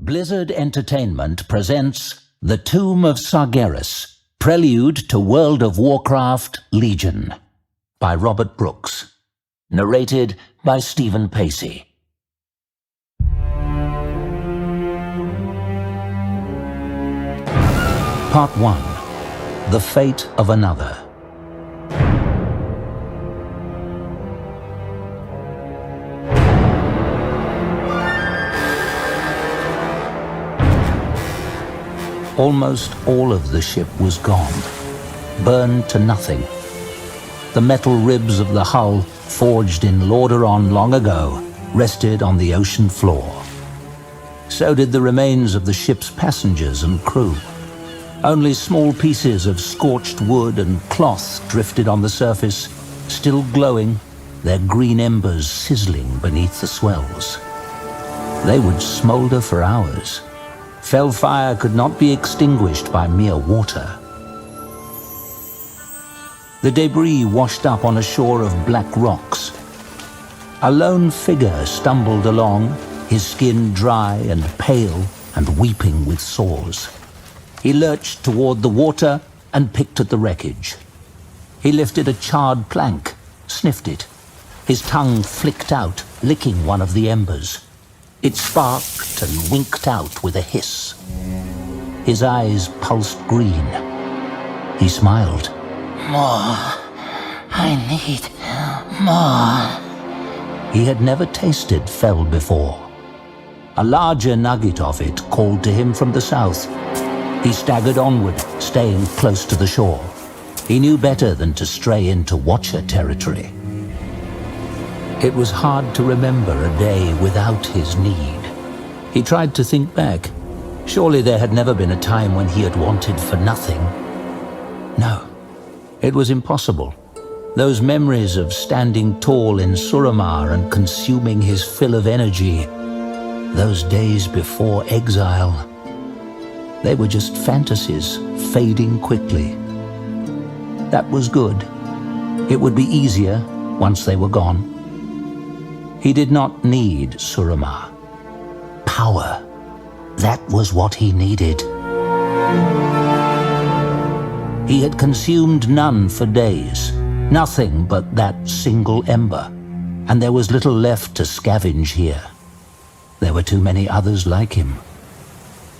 Blizzard Entertainment presents The Tomb of Sargeras, Prelude to World of Warcraft Legion, by Robert Brooks. Narrated by Stephen Pacey. Part 1. The Fate of Another. Almost all of the ship was gone, burned to nothing. The metal ribs of the hull, forged in Lordaeron long ago, rested on the ocean floor. So did the remains of the ship's passengers and crew. Only small pieces of scorched wood and cloth drifted on the surface, still glowing, their green embers sizzling beneath the swells. They would smolder for hours. Fell fire could not be extinguished by mere water. The debris washed up on a shore of black rocks. A lone figure stumbled along, his skin dry and pale and weeping with sores. He lurched toward the water and picked at the wreckage. He lifted a charred plank, sniffed it. His tongue flicked out, licking one of the embers. It sparked and winked out with a hiss. His eyes pulsed green. He smiled. More. I need more. He had never tasted fel before. A larger nugget of it called to him from the south. He staggered onward, staying close to the shore. He knew better than to stray into Watcher territory. It was hard to remember a day without his need. He tried to think back. Surely there had never been a time when he had wanted for nothing. No, it was impossible. Those memories of standing tall in Suramar and consuming his fill of energy, those days before exile, they were just fantasies fading quickly. That was good. It would be easier once they were gone. He did not need Suramar. Power. That was what he needed. He had consumed none for days, nothing but that single ember, and there was little left to scavenge here. There were too many others like him.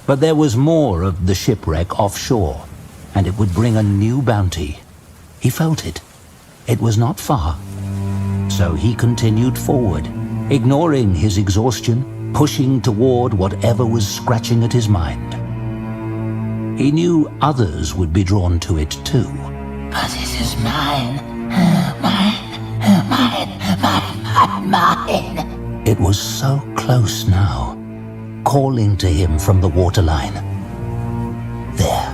But there was more of the shipwreck offshore, and it would bring a new bounty. He felt it. It was not far. So he continued forward, ignoring his exhaustion, pushing toward whatever was scratching at his mind. He knew others would be drawn to it too. But it is mine. Mine. It was so close now, calling to him from the waterline. There.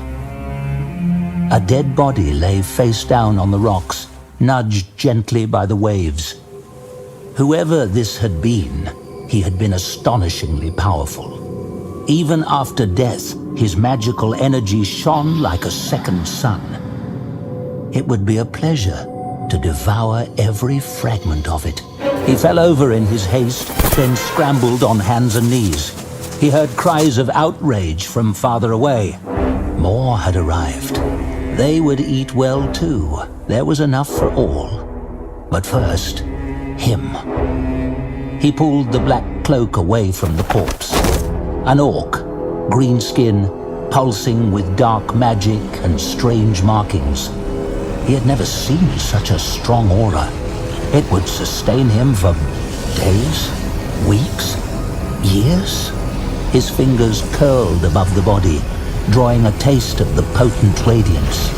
A dead body lay face down on the rocks, nudged gently by the waves. Whoever this had been, he had been astonishingly powerful. Even after death, his magical energy shone like a second sun. It would be a pleasure to devour every fragment of it. He fell over in his haste, then scrambled on hands and knees. He heard cries of outrage from farther away. More had arrived. They would eat well too. There was enough for all. But first, him. He pulled the black cloak away from the corpse. An orc, green skin, pulsing with dark magic and strange markings. He had never seen such a strong aura. It would sustain him for days, weeks, years. His fingers curled above the body, drawing a taste of the potent radiance.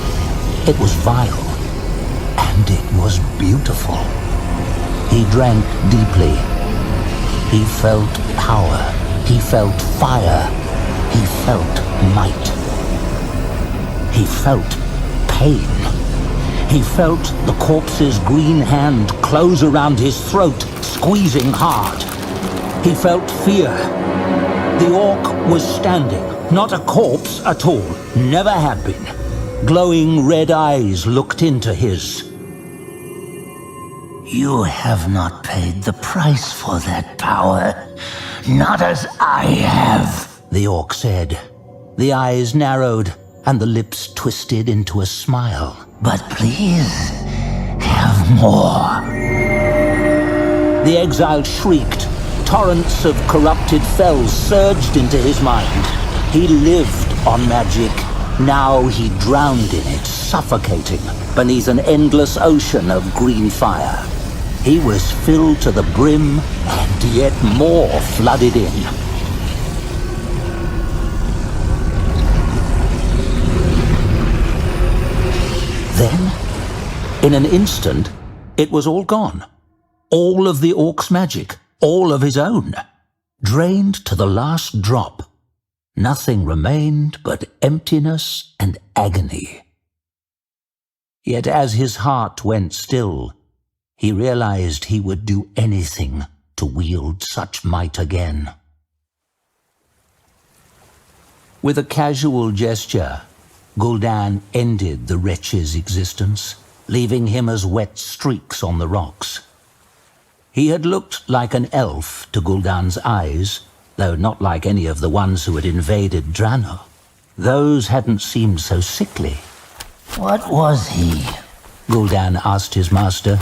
It was vile, and it was beautiful. He drank deeply. He felt power. He felt fire. He felt might. He felt pain. He felt the corpse's green hand close around his throat, squeezing hard. He felt fear. The orc was standing, not a corpse at all, never had been. Glowing red eyes looked into his. You have not paid the price for that power, not as I have. the orc said. The eyes narrowed and the lips twisted into a smile. But please, have more. The exile shrieked. Torrents of corrupted fells surged into his mind. He lived on magic. Now he drowned in it, suffocating beneath an endless ocean of green fire. He was filled to the brim, and yet more flooded in. Then, in an instant, it was all gone. All of the orc's magic, all of his own, drained to the last drop. Nothing remained but emptiness and agony. Yet as his heart went still, he realized he would do anything to wield such might again. With a casual gesture, Gul'dan ended the wretch's existence, leaving him as wet streaks on the rocks. He had looked like an elf to Gul'dan's eyes, though not like any of the ones who had invaded Draenor. Those hadn't seemed so sickly. What was he? Gul'dan asked his master.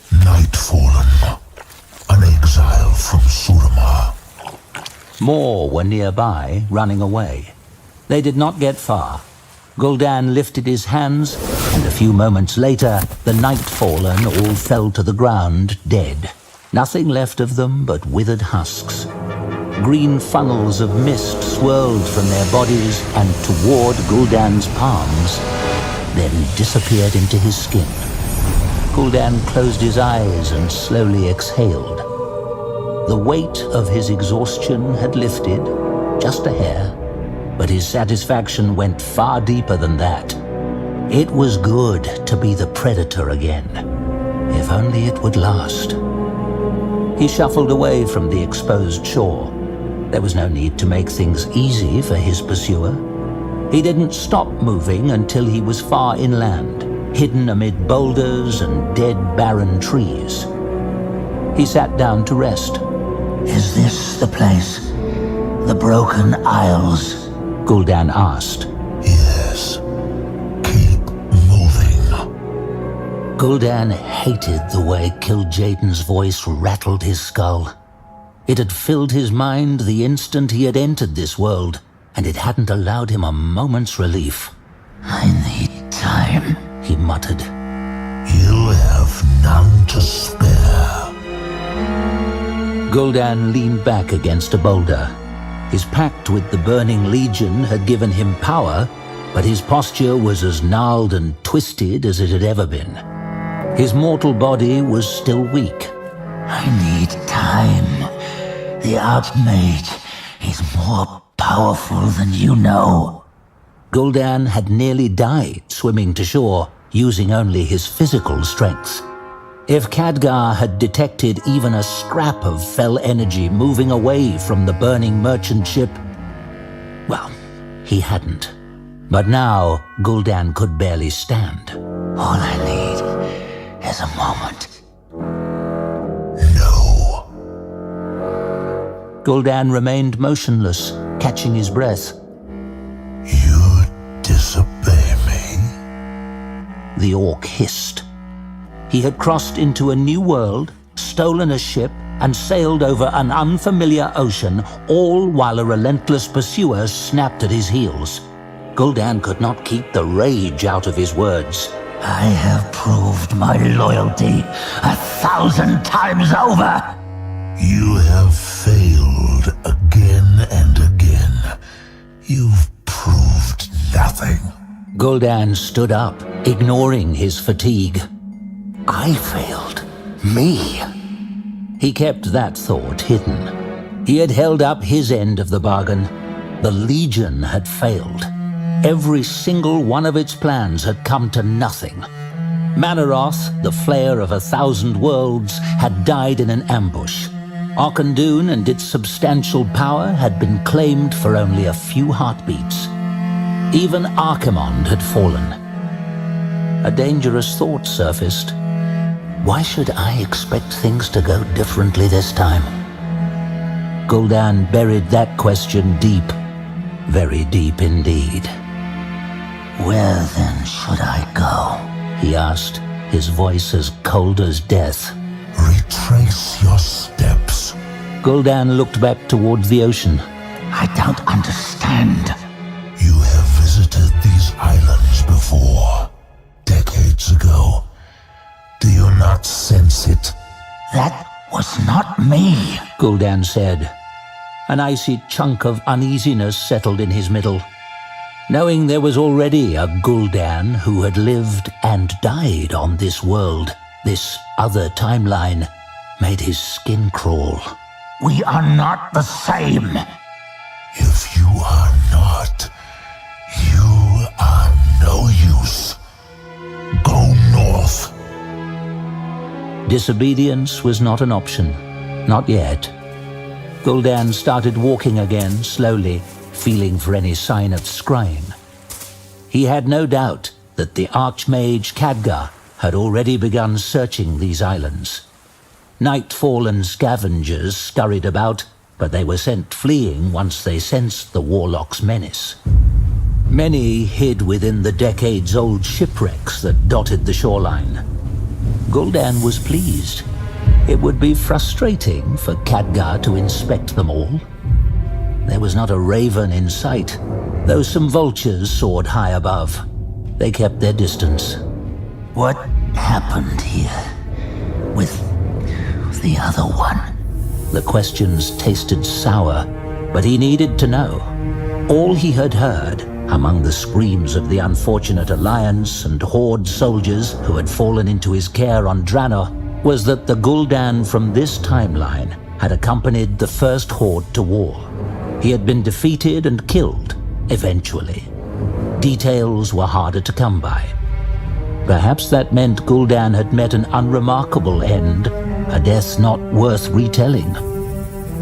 Nightfallen, an exile from Suramar. More were nearby, running away. They did not get far. Gul'dan lifted his hands, and a few moments later, the Nightfallen all fell to the ground, dead. Nothing left of them but withered husks. Green funnels of mist swirled from their bodies and toward Gul'dan's palms, then disappeared into his skin. Gul'dan closed his eyes and slowly exhaled. The weight of his exhaustion had lifted, just a hair, but his satisfaction went far deeper than that. It was good to be the predator again, if only it would last. He shuffled away from the exposed shore. There was no need to make things easy for his pursuer. He didn't stop moving until he was far inland, hidden amid boulders and dead barren trees. He sat down to rest. Is this the place? The Broken Isles? Gul'dan asked. Yes. Keep moving. Gul'dan hated the way Kil'jaeden's voice rattled his skull. It had filled his mind the instant he had entered this world, and it hadn't allowed him a moment's relief. I need time, he muttered. You have none to spare. Gul'dan leaned back against a boulder. His pact with the Burning Legion had given him power, but his posture was as gnarled and twisted as it had ever been. His mortal body was still weak. I need time. The Archmage is more powerful than you know. Gul'dan had nearly died swimming to shore, using only his physical strength. If Khadgar had detected even a scrap of fell energy moving away from the burning merchant ship, well, he hadn't. But now, Gul'dan could barely stand. All I need is a moment. No. Gul'dan remained motionless, catching his breath. You disobey me? The orc hissed. He had crossed into a new world, stolen a ship, and sailed over an unfamiliar ocean, all while a relentless pursuer snapped at his heels. Gul'dan could not keep the rage out of his words. I have proved my loyalty 1,000 times over. You have failed again and again. You've proved nothing. Gul'dan stood up, ignoring his fatigue. I failed. Me. He kept that thought hidden. He had held up his end of the bargain. The Legion had failed. Every single one of its plans had come to nothing. Manaroth, the flayer of 1,000 worlds, had died in an ambush. Arkandun and its substantial power had been claimed for only a few heartbeats. Even Archimonde had fallen. A dangerous thought surfaced. Why should I expect things to go differently this time? Gul'dan buried that question deep, very deep indeed. Where then should I go? He asked, his voice as cold as death. Retrace your steps. Gul'dan looked back towards the ocean. I don't understand. You have visited these islands before, decades ago. Do you not sense it? That was not me, Gul'dan said. An icy chunk of uneasiness settled in his middle. Knowing there was already a Gul'dan who had lived and died on this world, this other timeline, made his skin crawl. We are not the same. If you are not, you are no use. Go north. Disobedience was not an option. Not yet. Gul'dan started walking again, slowly, feeling for any sign of scrying. He had no doubt that the Archmage Khadgar had already begun searching these islands. Night-fallen scavengers scurried about, but they were sent fleeing once they sensed the warlock's menace. Many hid within the decades-old shipwrecks that dotted the shoreline. Gul'dan was pleased. It would be frustrating for Khadgar to inspect them all. There was not a raven in sight, though some vultures soared high above. They kept their distance. What happened here with the other one? The questions tasted sour, but he needed to know. All he had heard, among the screams of the unfortunate Alliance and Horde soldiers who had fallen into his care on Draenor, was that the Gul'dan from this timeline had accompanied the first Horde to war. He had been defeated and killed, eventually. Details were harder to come by. Perhaps that meant Gul'dan had met an unremarkable end, a death not worth retelling.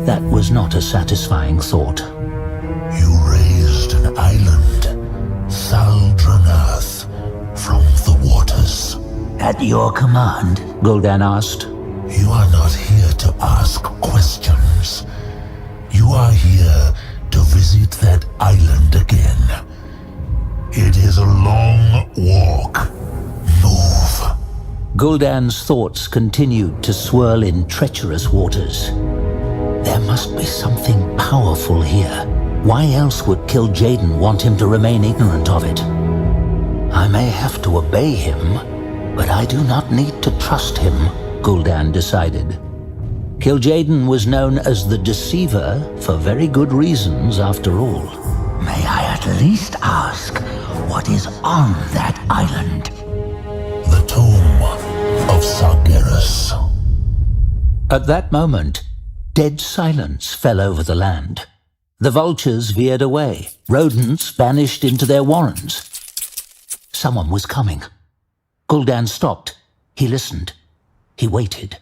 That was not a satisfying thought. You raised an island, Sargeras, from the waters. At your command? Gul'dan asked. You are not here to ask questions. You are here to visit that island again. It is a long walk. Move. Gul'dan's thoughts continued to swirl in treacherous waters. There must be something powerful here. Why else would Kil'jaeden want him to remain ignorant of it? I may have to obey him, but I do not need to trust him, Gul'dan decided. Kil'jaeden was known as the Deceiver for very good reasons after all. May I at least ask what is on that island? The tomb of Sargeras. At that moment, dead silence fell over the land. The vultures veered away. Rodents vanished into their warrens. Someone was coming. Gul'dan stopped. He listened. He waited.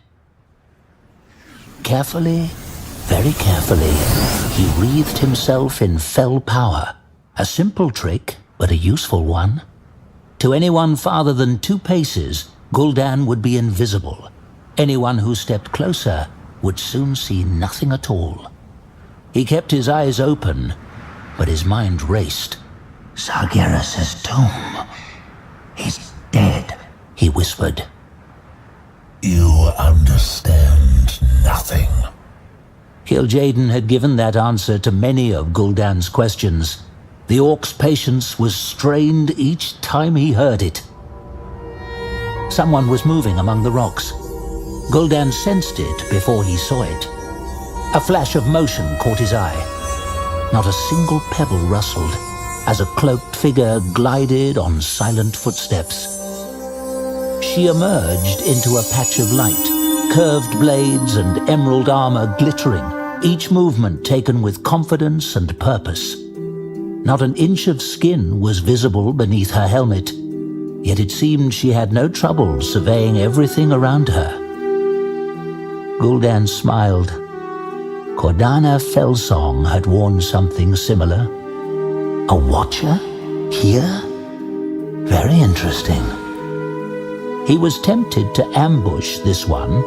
Carefully, very carefully, he wreathed himself in fell power. A simple trick, but a useful one. To anyone farther than 2 paces, Gul'dan would be invisible. Anyone who stepped closer would soon see nothing at all. He kept his eyes open, but his mind raced. Sargeras' tomb. He's dead, he whispered. You understand nothing. Kil'jaeden had given that answer to many of Gul'dan's questions. The orc's patience was strained each time he heard it. Someone was moving among the rocks. Gul'dan sensed it before he saw it. A flash of motion caught his eye. Not a single pebble rustled as a cloaked figure glided on silent footsteps. She emerged into a patch of light, curved blades and emerald armor glittering, each movement taken with confidence and purpose. Not an inch of skin was visible beneath her helmet, yet it seemed she had no trouble surveying everything around her. Gul'dan smiled. Cordana Felsong had worn something similar. A watcher? Here? Very interesting. He was tempted to ambush this one,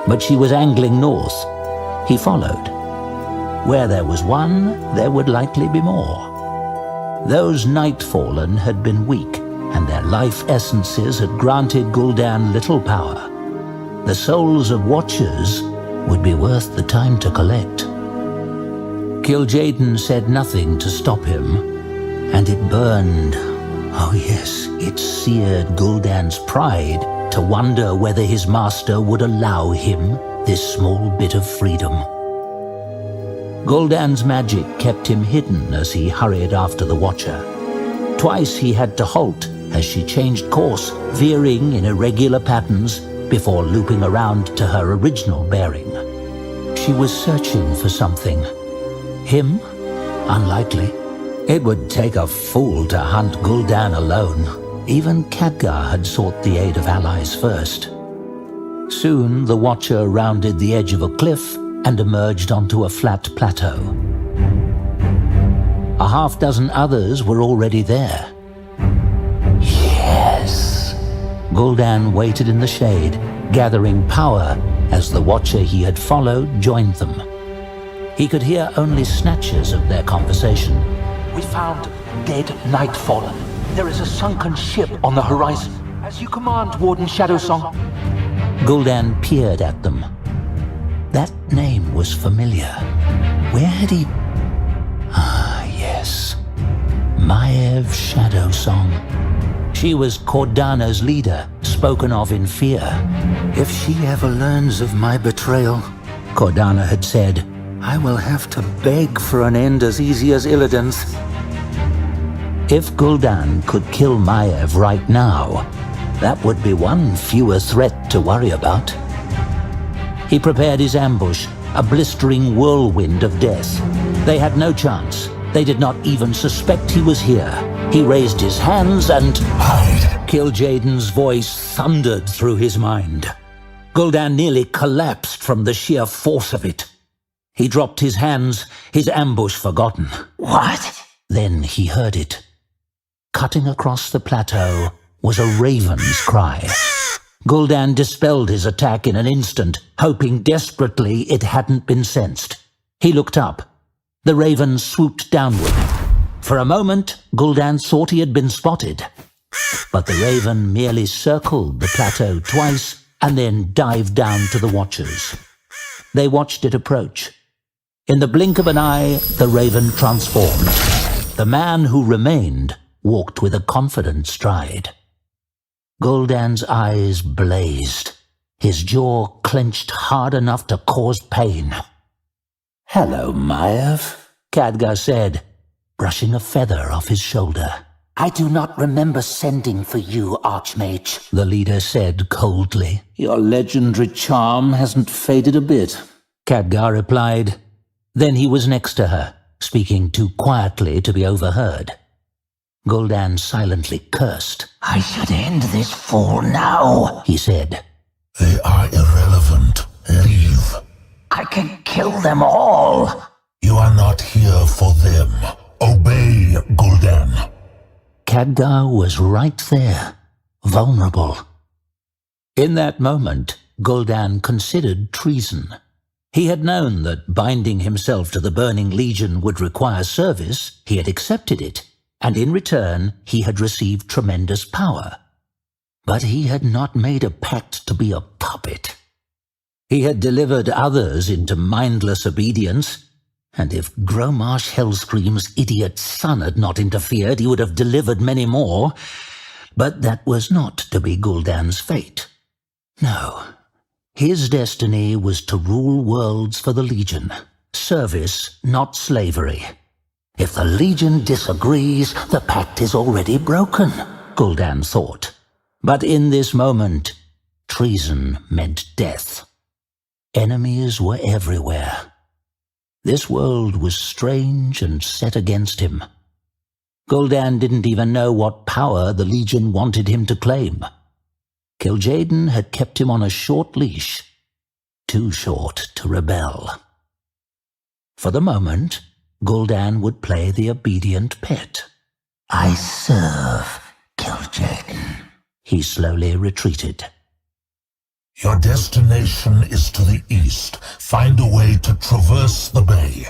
but she was angling north. He followed. Where there was one, there would likely be more. Those Nightfallen had been weak, and their life essences had granted Gul'dan little power. The souls of Watchers would be worth the time to collect. Kil'jaeden said nothing to stop him, and it burned. Oh yes, it seared Gul'dan's pride to wonder whether his master would allow him this small bit of freedom. Gul'dan's magic kept him hidden as he hurried after the Watcher. Twice he had to halt as she changed course, veering in irregular patterns before looping around to her original bearing. She was searching for something. Him? Unlikely. It would take a fool to hunt Gul'dan alone. Even Khadgar had sought the aid of allies first. Soon the Watcher rounded the edge of a cliff and emerged onto a flat plateau. A half-dozen others were already there. Yes. Gul'dan waited in the shade, gathering power as the Watcher he had followed joined them. He could hear only snatches of their conversation. We found dead Nightfallen. There is a sunken ship on the horizon. As you command, Warden Shadowsong. Gul'dan peered at them. That name was familiar. Where had he... Ah, yes. Maiev Shadowsong. She was Cordana's leader, spoken of in fear. If she ever learns of my betrayal, Cordana had said, I will have to beg for an end as easy as Illidan's. If Gul'dan could kill Maiev right now, that would be one fewer threat to worry about. He prepared his ambush, a blistering whirlwind of death. They had no chance. They did not even suspect he was here. He raised his hands and... Hide! Kil'jaeden's voice thundered through his mind. Gul'dan nearly collapsed from the sheer force of it. He dropped his hands, his ambush forgotten. What? Then he heard it. Cutting across the plateau was a raven's cry. Gul'dan dispelled his attack in an instant, hoping desperately it hadn't been sensed. He looked up. The raven swooped downward. For a moment, Gul'dan thought he had been spotted. But the raven merely circled the plateau twice and then dived down to the Watchers. They watched it approach. In the blink of an eye, the raven transformed. The man who remained walked with a confident stride. Gul'dan's eyes blazed. His jaw clenched hard enough to cause pain. Hello, Maiev, Khadgar said, brushing a feather off his shoulder. I do not remember sending for you, Archmage, The leader said coldly. Your legendary charm hasn't faded a bit, Khadgar replied. Then he was next to her, speaking too quietly to be overheard. Gul'dan silently cursed. I should end this fool now, He said. They are irrelevant. Leave. I can kill them all. You are not here for them. Obey, Gul'dan. Khadgar was right there, vulnerable. In that moment, Gul'dan considered treason. He had known that binding himself to the Burning Legion would require service. He had accepted it, and in return he had received tremendous power. But he had not made a pact to be a puppet. He had delivered others into mindless obedience, and if Gromarsh Hellscream's idiot son had not interfered, he would have delivered many more. But that was not to be Gul'dan's fate. No. His destiny was to rule worlds for the Legion. Service, not slavery. If the Legion disagrees, the pact is already broken, Gul'dan thought. But in this moment, treason meant death. Enemies were everywhere. This world was strange and set against him. Gul'dan didn't even know what power the Legion wanted him to claim. Kil'jaeden had kept him on a short leash, too short to rebel. For the moment, Gul'dan would play the obedient pet. I serve, Kil'jaeden. He slowly retreated. Your destination is to the east. Find a way to traverse the bay.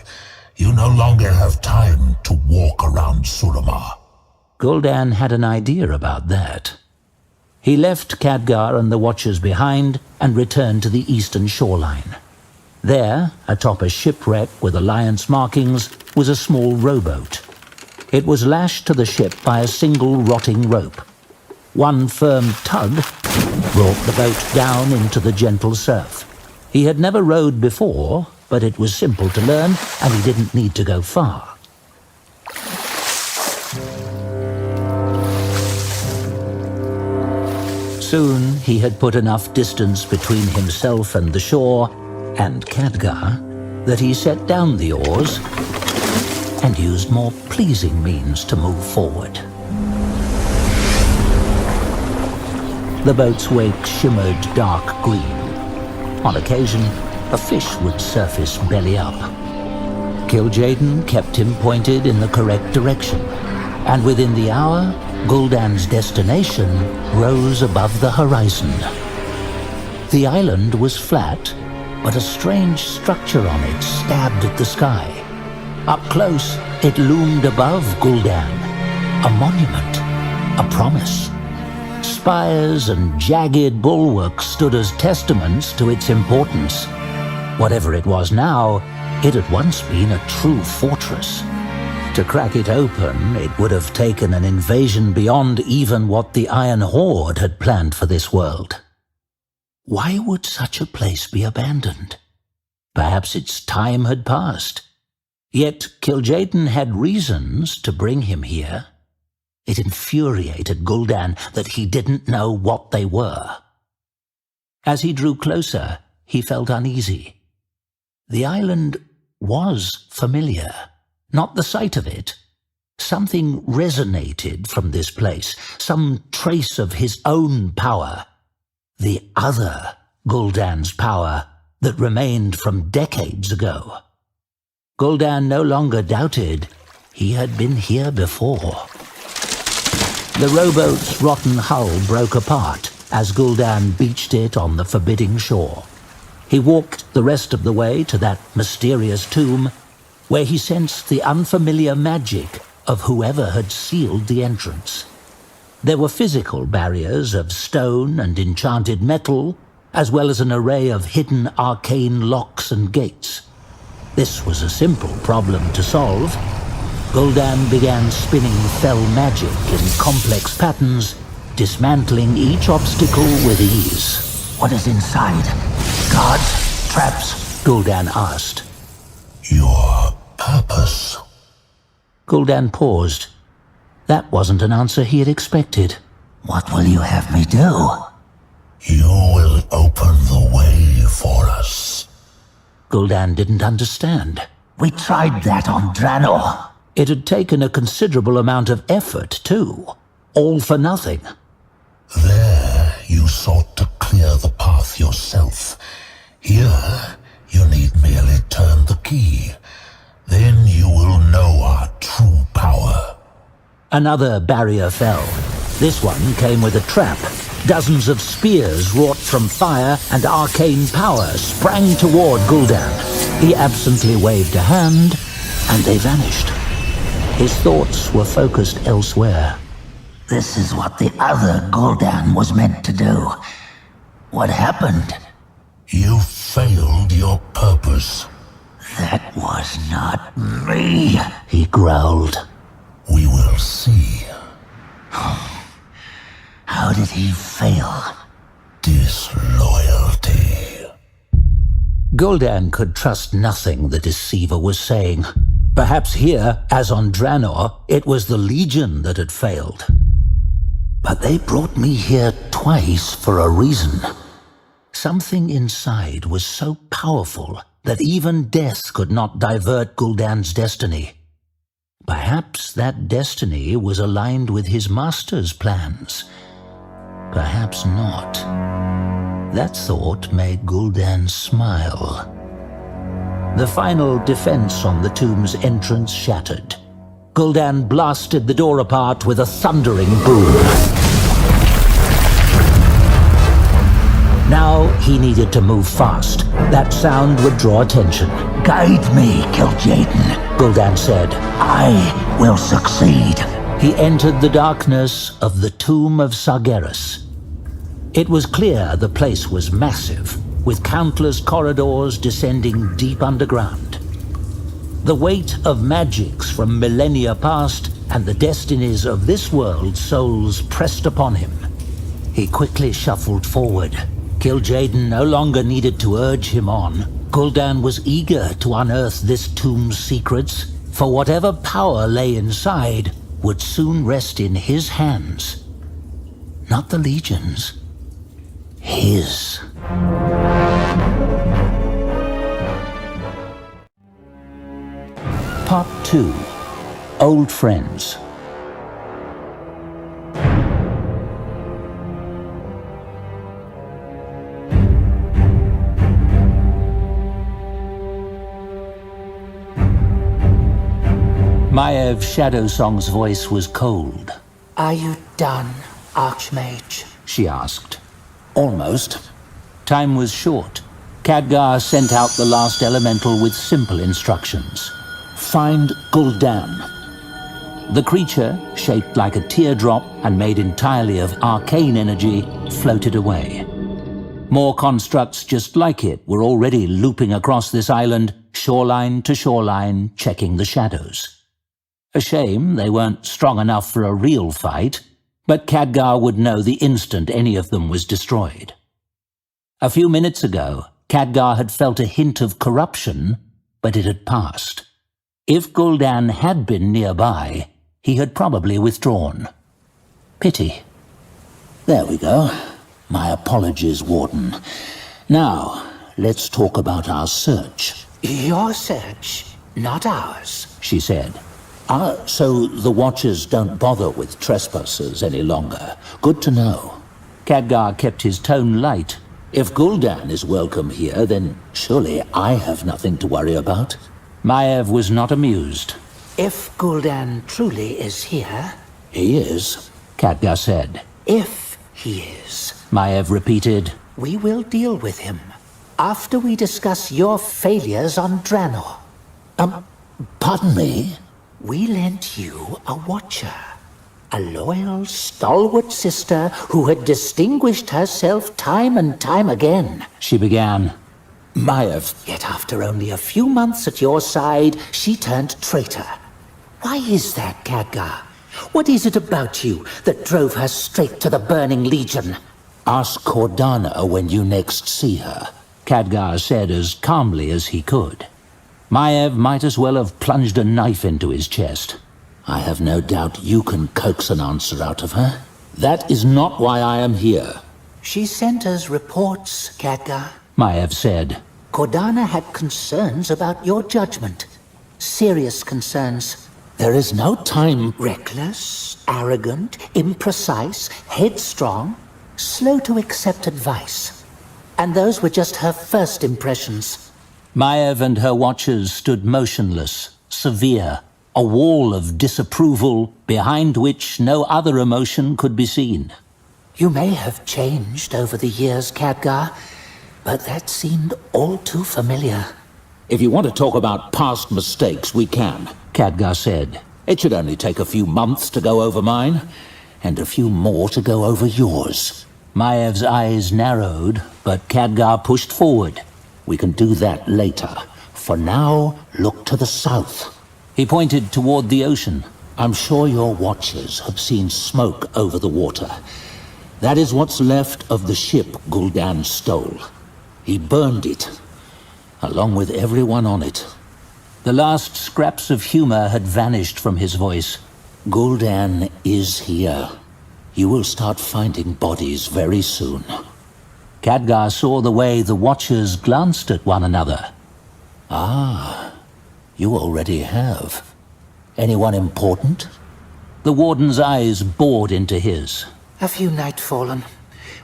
You no longer have time to walk around Suramar. Gul'dan had an idea about that. He left Khadgar and the Watchers behind and returned to the eastern shoreline. There, atop a shipwreck with Alliance markings, was a small rowboat. It was lashed to the ship by a single rotting rope. One firm tug brought the boat down into the gentle surf. He had never rowed before, but it was simple to learn, and he didn't need to go far. Soon he had put enough distance between himself and the shore, and Khadgar, that he set down the oars and used more pleasing means to move forward. The boat's wake shimmered dark green. On occasion, a fish would surface belly up. Kil'jaeden kept him pointed in the correct direction, and within the hour, Gul'dan's destination rose above the horizon. The island was flat, but a strange structure on it stabbed at the sky. Up close, it loomed above Gul'dan, a monument, a promise. Spires and jagged bulwarks stood as testaments to its importance. Whatever it was now, it had once been a true fortress. To crack it open, it would have taken an invasion beyond even what the Iron Horde had planned for this world. Why would such a place be abandoned? Perhaps its time had passed. Yet Kil'jaeden had reasons to bring him here. It infuriated Gul'dan that he didn't know what they were. As he drew closer, he felt uneasy. The island was familiar, not the sight of it. Something resonated from this place, some trace of his own power. The other Gul'dan's power that remained from decades ago. Gul'dan no longer doubted he had been here before. The rowboat's rotten hull broke apart as Gul'dan beached it on the forbidding shore. He walked the rest of the way to that mysterious tomb, where he sensed the unfamiliar magic of whoever had sealed the entrance. There were physical barriers of stone and enchanted metal, as well as an array of hidden arcane locks and gates. This was a simple problem to solve. Gul'dan began spinning fell magic in complex patterns, dismantling each obstacle with ease. What is inside? Guards? Traps? Gul'dan asked. Your purpose. Gul'dan paused. That wasn't an answer he had expected. What will you have me do? You will open the way for us. Gul'dan didn't understand. We tried that on Draenor. It had taken a considerable amount of effort, too. All for nothing. There, you sought to clear the path yourself. Here, you need merely turn the key. Then you will know our true power. Another barrier fell. This one came with a trap. Dozens of spears wrought from fire and arcane power sprang toward Gul'dan. He absently waved a hand, and they vanished. His thoughts were focused elsewhere. This is what the other Gul'dan was meant to do. What happened? You failed your purpose. That was not me, He growled. We will see. How did he fail? Disloyalty. Gul'dan could trust nothing the deceiver was saying. Perhaps here, as on Draenor, it was the Legion that had failed. But they brought me here twice for a reason. Something inside was so powerful that even death could not divert Gul'dan's destiny. Perhaps that destiny was aligned with his master's plans. Perhaps not. That thought made Gul'dan smile. The final defense on the tomb's entrance shattered. Gul'dan blasted the door apart with a thundering boom. Now he needed to move fast. That sound would draw attention. Guide me, Kil'jaeden. Gul'dan said. I will succeed. He entered the darkness of the tomb of Sargeras. It was clear the place was massive, with countless corridors descending deep underground. The weight of magics from millennia past and the destinies of this world's souls pressed upon him. He quickly shuffled forward. Kil'jaeden no longer needed to urge him on. Gul'dan was eager to unearth this tomb's secrets, for whatever power lay inside would soon rest in his hands. Not the Legion's. His. Part 2. Old Friends. Maiev Shadowsong's voice was cold. Are you done, Archmage? She asked. Almost. Time was short. Khadgar sent out the last elemental with simple instructions. Find Gul'dan. The creature, shaped like a teardrop and made entirely of arcane energy, floated away. More constructs just like it were already looping across this island, shoreline to shoreline, checking the shadows. A shame they weren't strong enough for a real fight, but Khadgar would know the instant any of them was destroyed. A few minutes ago, Khadgar had felt a hint of corruption, but it had passed. If Gul'dan had been nearby, he had probably withdrawn. Pity. There we go. My apologies, Warden. Now, let's talk about our search. Your search, not ours, she said. So the Watchers don't bother with trespassers any longer. Good to know. Khadgar kept his tone light. If Gul'dan is welcome here, then surely I have nothing to worry about. Maiev was not amused. If Gul'dan truly is here... He is, Khadgar said. If he is, Maiev repeated. We will deal with him after we discuss your failures on Draenor. Pardon me? We lent you a Watcher. A loyal, stalwart sister who had distinguished herself time and time again. She began. Maiev. Yet after only a few months at your side, she turned traitor. Why is that, Khadgar? What is it about you that drove her straight to the Burning Legion? Ask Cordana when you next see her, Khadgar said as calmly as he could. Maiev might as well have plunged a knife into his chest. I have no doubt you can coax an answer out of her. That is not why I am here. She sent us reports, Khadgar, Maiev said. Cordana had concerns about your judgment. Serious concerns. There is no time. Reckless, arrogant, imprecise, headstrong, slow to accept advice. And those were just her first impressions. Maiev and her Watchers stood motionless, severe, a wall of disapproval behind which no other emotion could be seen. You may have changed over the years, Khadgar, but that seemed all too familiar. If you want to talk about past mistakes, we can, Khadgar said. It should only take a few months to go over mine, and a few more to go over yours. Maiev's eyes narrowed, but Khadgar pushed forward. We can do that later. For now, look to the south. He pointed toward the ocean. I'm sure your Watchers have seen smoke over the water. That is what's left of the ship Gul'dan stole. He burned it, along with everyone on it. The last scraps of humor had vanished from his voice. Gul'dan is here. You will start finding bodies very soon. Khadgar saw the way the Watchers glanced at one another. Ah, you already have. Anyone important? The Warden's eyes bored into his. A few Nightfallen.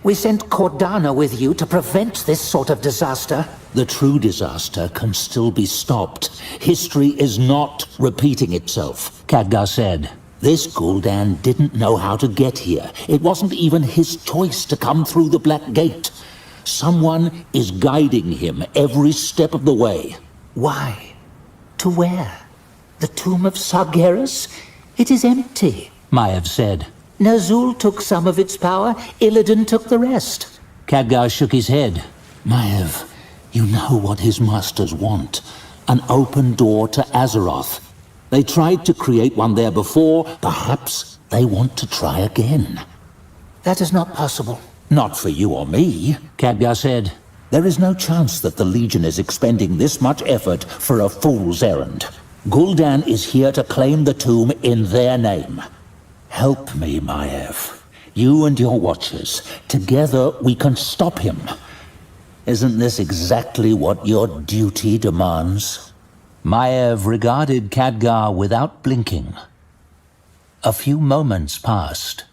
We sent Cordana with you to prevent this sort of disaster. The true disaster can still be stopped. History is not repeating itself, Khadgar said. This Gul'dan didn't know how to get here. It wasn't even his choice to come through the Black Gate. Someone is guiding him every step of the way. Why? To where? The tomb of Sargeras? It is empty, Maiev said. Ner'zhul took some of its power, Illidan took the rest. Khadgar shook his head. Maiev, you know what his masters want. An open door to Azeroth. They tried to create one there before. Perhaps they want to try again. That is not possible. Not for you or me, Khadgar said. There is no chance that the Legion is expending this much effort for a fool's errand. Gul'dan is here to claim the tomb in their name. Help me, Maiev. You and your watchers. Together we can stop him. Isn't this exactly what your duty demands? Maiev regarded Khadgar without blinking. A few moments passed.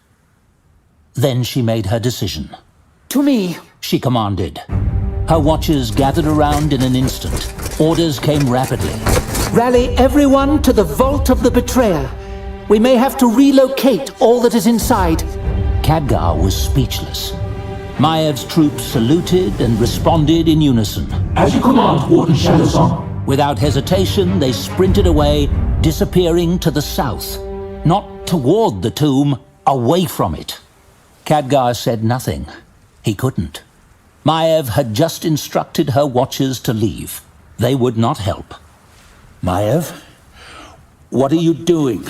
Then she made her decision. To me, she commanded. Her watchers gathered around in an instant. Orders came rapidly. Rally everyone to the Vault of the Betrayer. We may have to relocate all that is inside. Khadgar was speechless. Maev's troops saluted and responded in unison. As you command, Warden Shadowsong. Without hesitation, they sprinted away, disappearing to the south. Not toward the tomb, away from it. Khadgar said nothing. He couldn't. Maiev had just instructed her watchers to leave. They would not help. Maiev, what are you doing?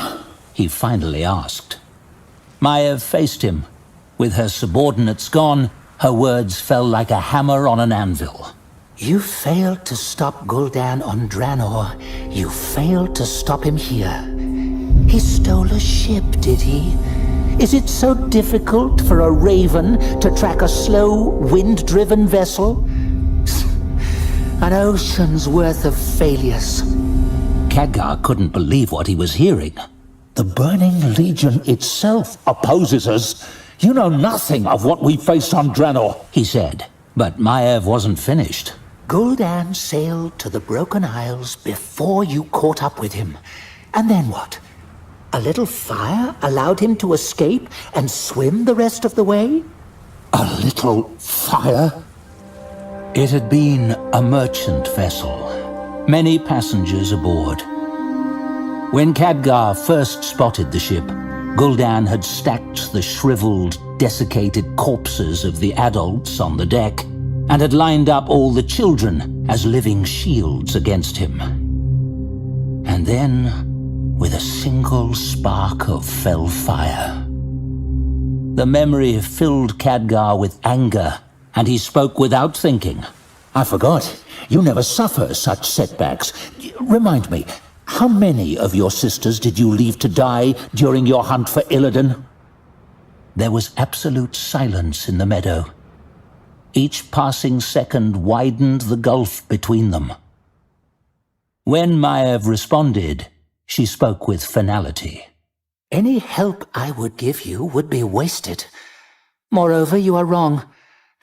He finally asked. Maiev faced him. With her subordinates gone, her words fell like a hammer on an anvil. You failed to stop Gul'dan on Draenor. You failed to stop him here. He stole a ship, did he? Is it so difficult for a raven to track a slow, wind-driven vessel? An ocean's worth of failures. Khadgar couldn't believe what he was hearing. The Burning Legion itself opposes us. You know nothing of what we faced on Draenor, he said. But Maiev wasn't finished. Gul'dan sailed to the Broken Isles before you caught up with him. And then what? A little fire allowed him to escape and swim the rest of the way? A little fire? It had been a merchant vessel. Many passengers aboard. When Khadgar first spotted the ship, Gul'dan had stacked the shriveled, desiccated corpses of the adults on the deck and had lined up all the children as living shields against him. And then, with a single spark of fell fire, the memory filled Khadgar with anger, and he spoke without thinking. I forgot. You never suffer such setbacks. Remind me, how many of your sisters did you leave to die during your hunt for Illidan? There was absolute silence in the meadow. Each passing second widened the gulf between them. When Maiev responded, she spoke with finality. Any help I would give you would be wasted. Moreover, you are wrong.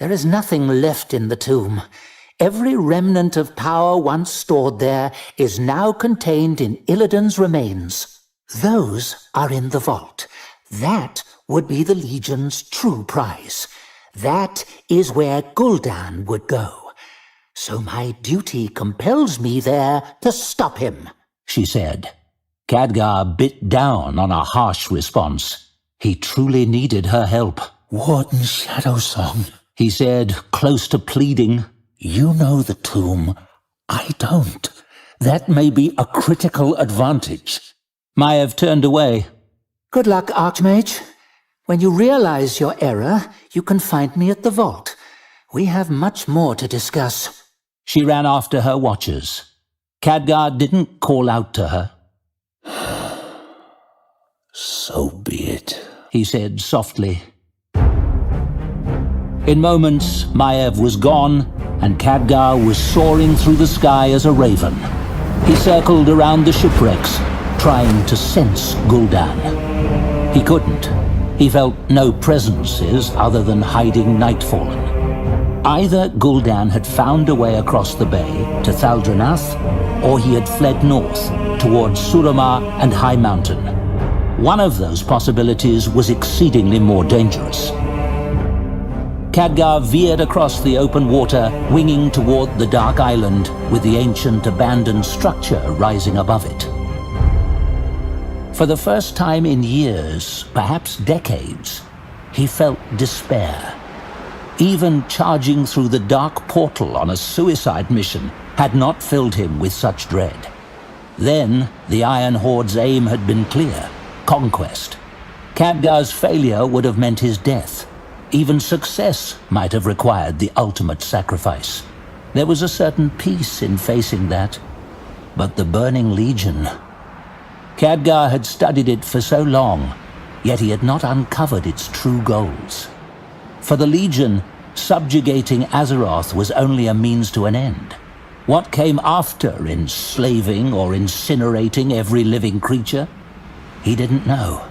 There is nothing left in the tomb. Every remnant of power once stored there is now contained in Illidan's remains. Those are in the vault. That would be the Legion's true prize. That is where Gul'dan would go. So my duty compels me there to stop him, she said. Khadgar bit down on a harsh response. He truly needed her help. Warden Shadowsong, he said, close to pleading. You know the tomb. I don't. That may be a critical advantage. Maiev turned away. Good luck, Archmage. When you realize your error, you can find me at the vault. We have much more to discuss. She ran after her watchers. Khadgar didn't call out to her. So be it, he said softly. In moments, Maiev was gone, and Khadgar was soaring through the sky as a raven. He circled around the shipwrecks, trying to sense Gul'dan. He couldn't. He felt no presences other than hiding Nightfallen. Either Gul'dan had found a way across the bay to Thaldranath, or he had fled north towards Suramar and High Mountain. One of those possibilities was exceedingly more dangerous. Khadgar veered across the open water, winging toward the dark island with the ancient abandoned structure rising above it. For the first time in years, perhaps decades, he felt despair. Even charging through the dark portal on a suicide mission had not filled him with such dread. Then, the Iron Horde's aim had been clear: conquest. Khadgar's failure would have meant his death. Even success might have required the ultimate sacrifice. There was a certain peace in facing that. But the Burning Legion... Khadgar had studied it for so long, yet he had not uncovered its true goals. For the Legion, subjugating Azeroth was only a means to an end. What came after, enslaving or incinerating every living creature? He didn't know,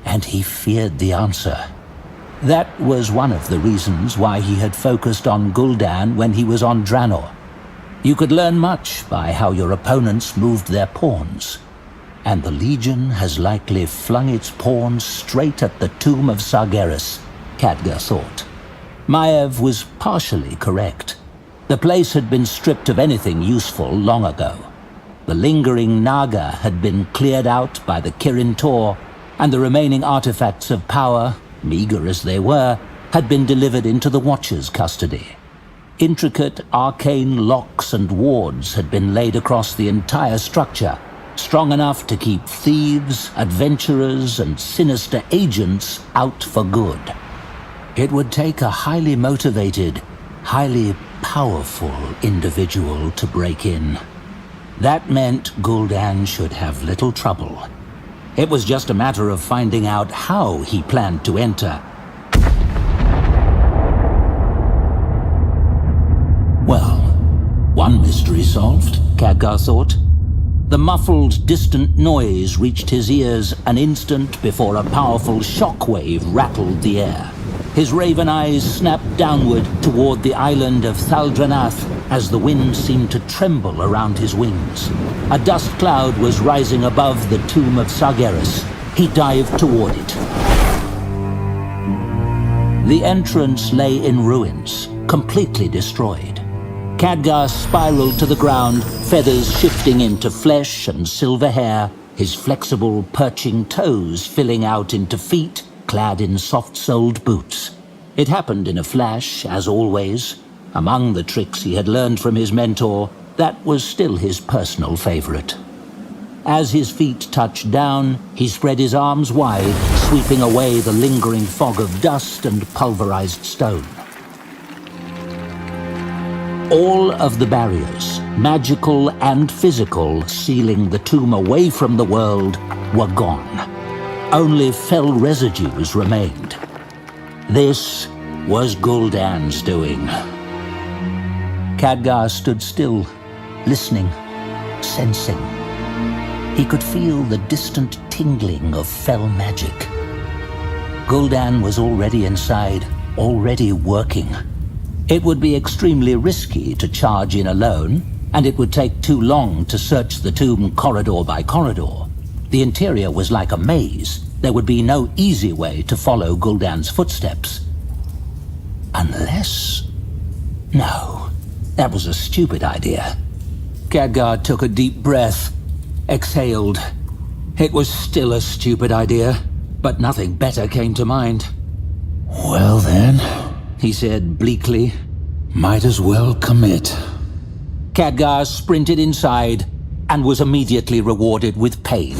and he feared the answer. That was one of the reasons why he had focused on Gul'dan when he was on Draenor. You could learn much by how your opponents moved their pawns. And the Legion has likely flung its pawns straight at the tomb of Sargeras, Khadgar thought. Maiev was partially correct. The place had been stripped of anything useful long ago. The lingering Naga had been cleared out by the Kirin Tor, and the remaining artifacts of power, meager as they were, had been delivered into the Watcher's custody. Intricate arcane locks and wards had been laid across the entire structure, strong enough to keep thieves, adventurers, and sinister agents out for good. It would take a highly motivated, highly powerful individual to break in. That meant Gul'dan should have little trouble. It was just a matter of finding out how he planned to enter. Well, one mystery solved, Khadgar thought. The muffled, distant noise reached his ears an instant before a powerful shockwave rattled the air. His raven eyes snapped downward toward the island of Thaldranath as the wind seemed to tremble around his wings. A dust cloud was rising above the tomb of Sargeras. He dived toward it. The entrance lay in ruins, completely destroyed. Khadgar spiraled to the ground, feathers shifting into flesh and silver hair, his flexible, perching toes filling out into feet clad in soft-soled boots. It happened in a flash, as always. Among the tricks he had learned from his mentor, that was still his personal favorite. As his feet touched down, he spread his arms wide, sweeping away the lingering fog of dust and pulverized stone. All of the barriers, magical and physical, sealing the tomb away from the world, were gone. Only fell residues remained. This was Gul'dan's doing. Khadgar stood still, listening, sensing. He could feel the distant tingling of fell magic. Gul'dan was already inside, already working. It would be extremely risky to charge in alone, and it would take too long to search the tomb corridor by corridor. The interior was like a maze. There would be no easy way to follow Gul'dan's footsteps. Unless... No, that was a stupid idea. Khadgar took a deep breath, exhaled. It was still a stupid idea, but nothing better came to mind. Well then, He said bleakly. might as well commit. Khadgar sprinted inside and was immediately rewarded with pain.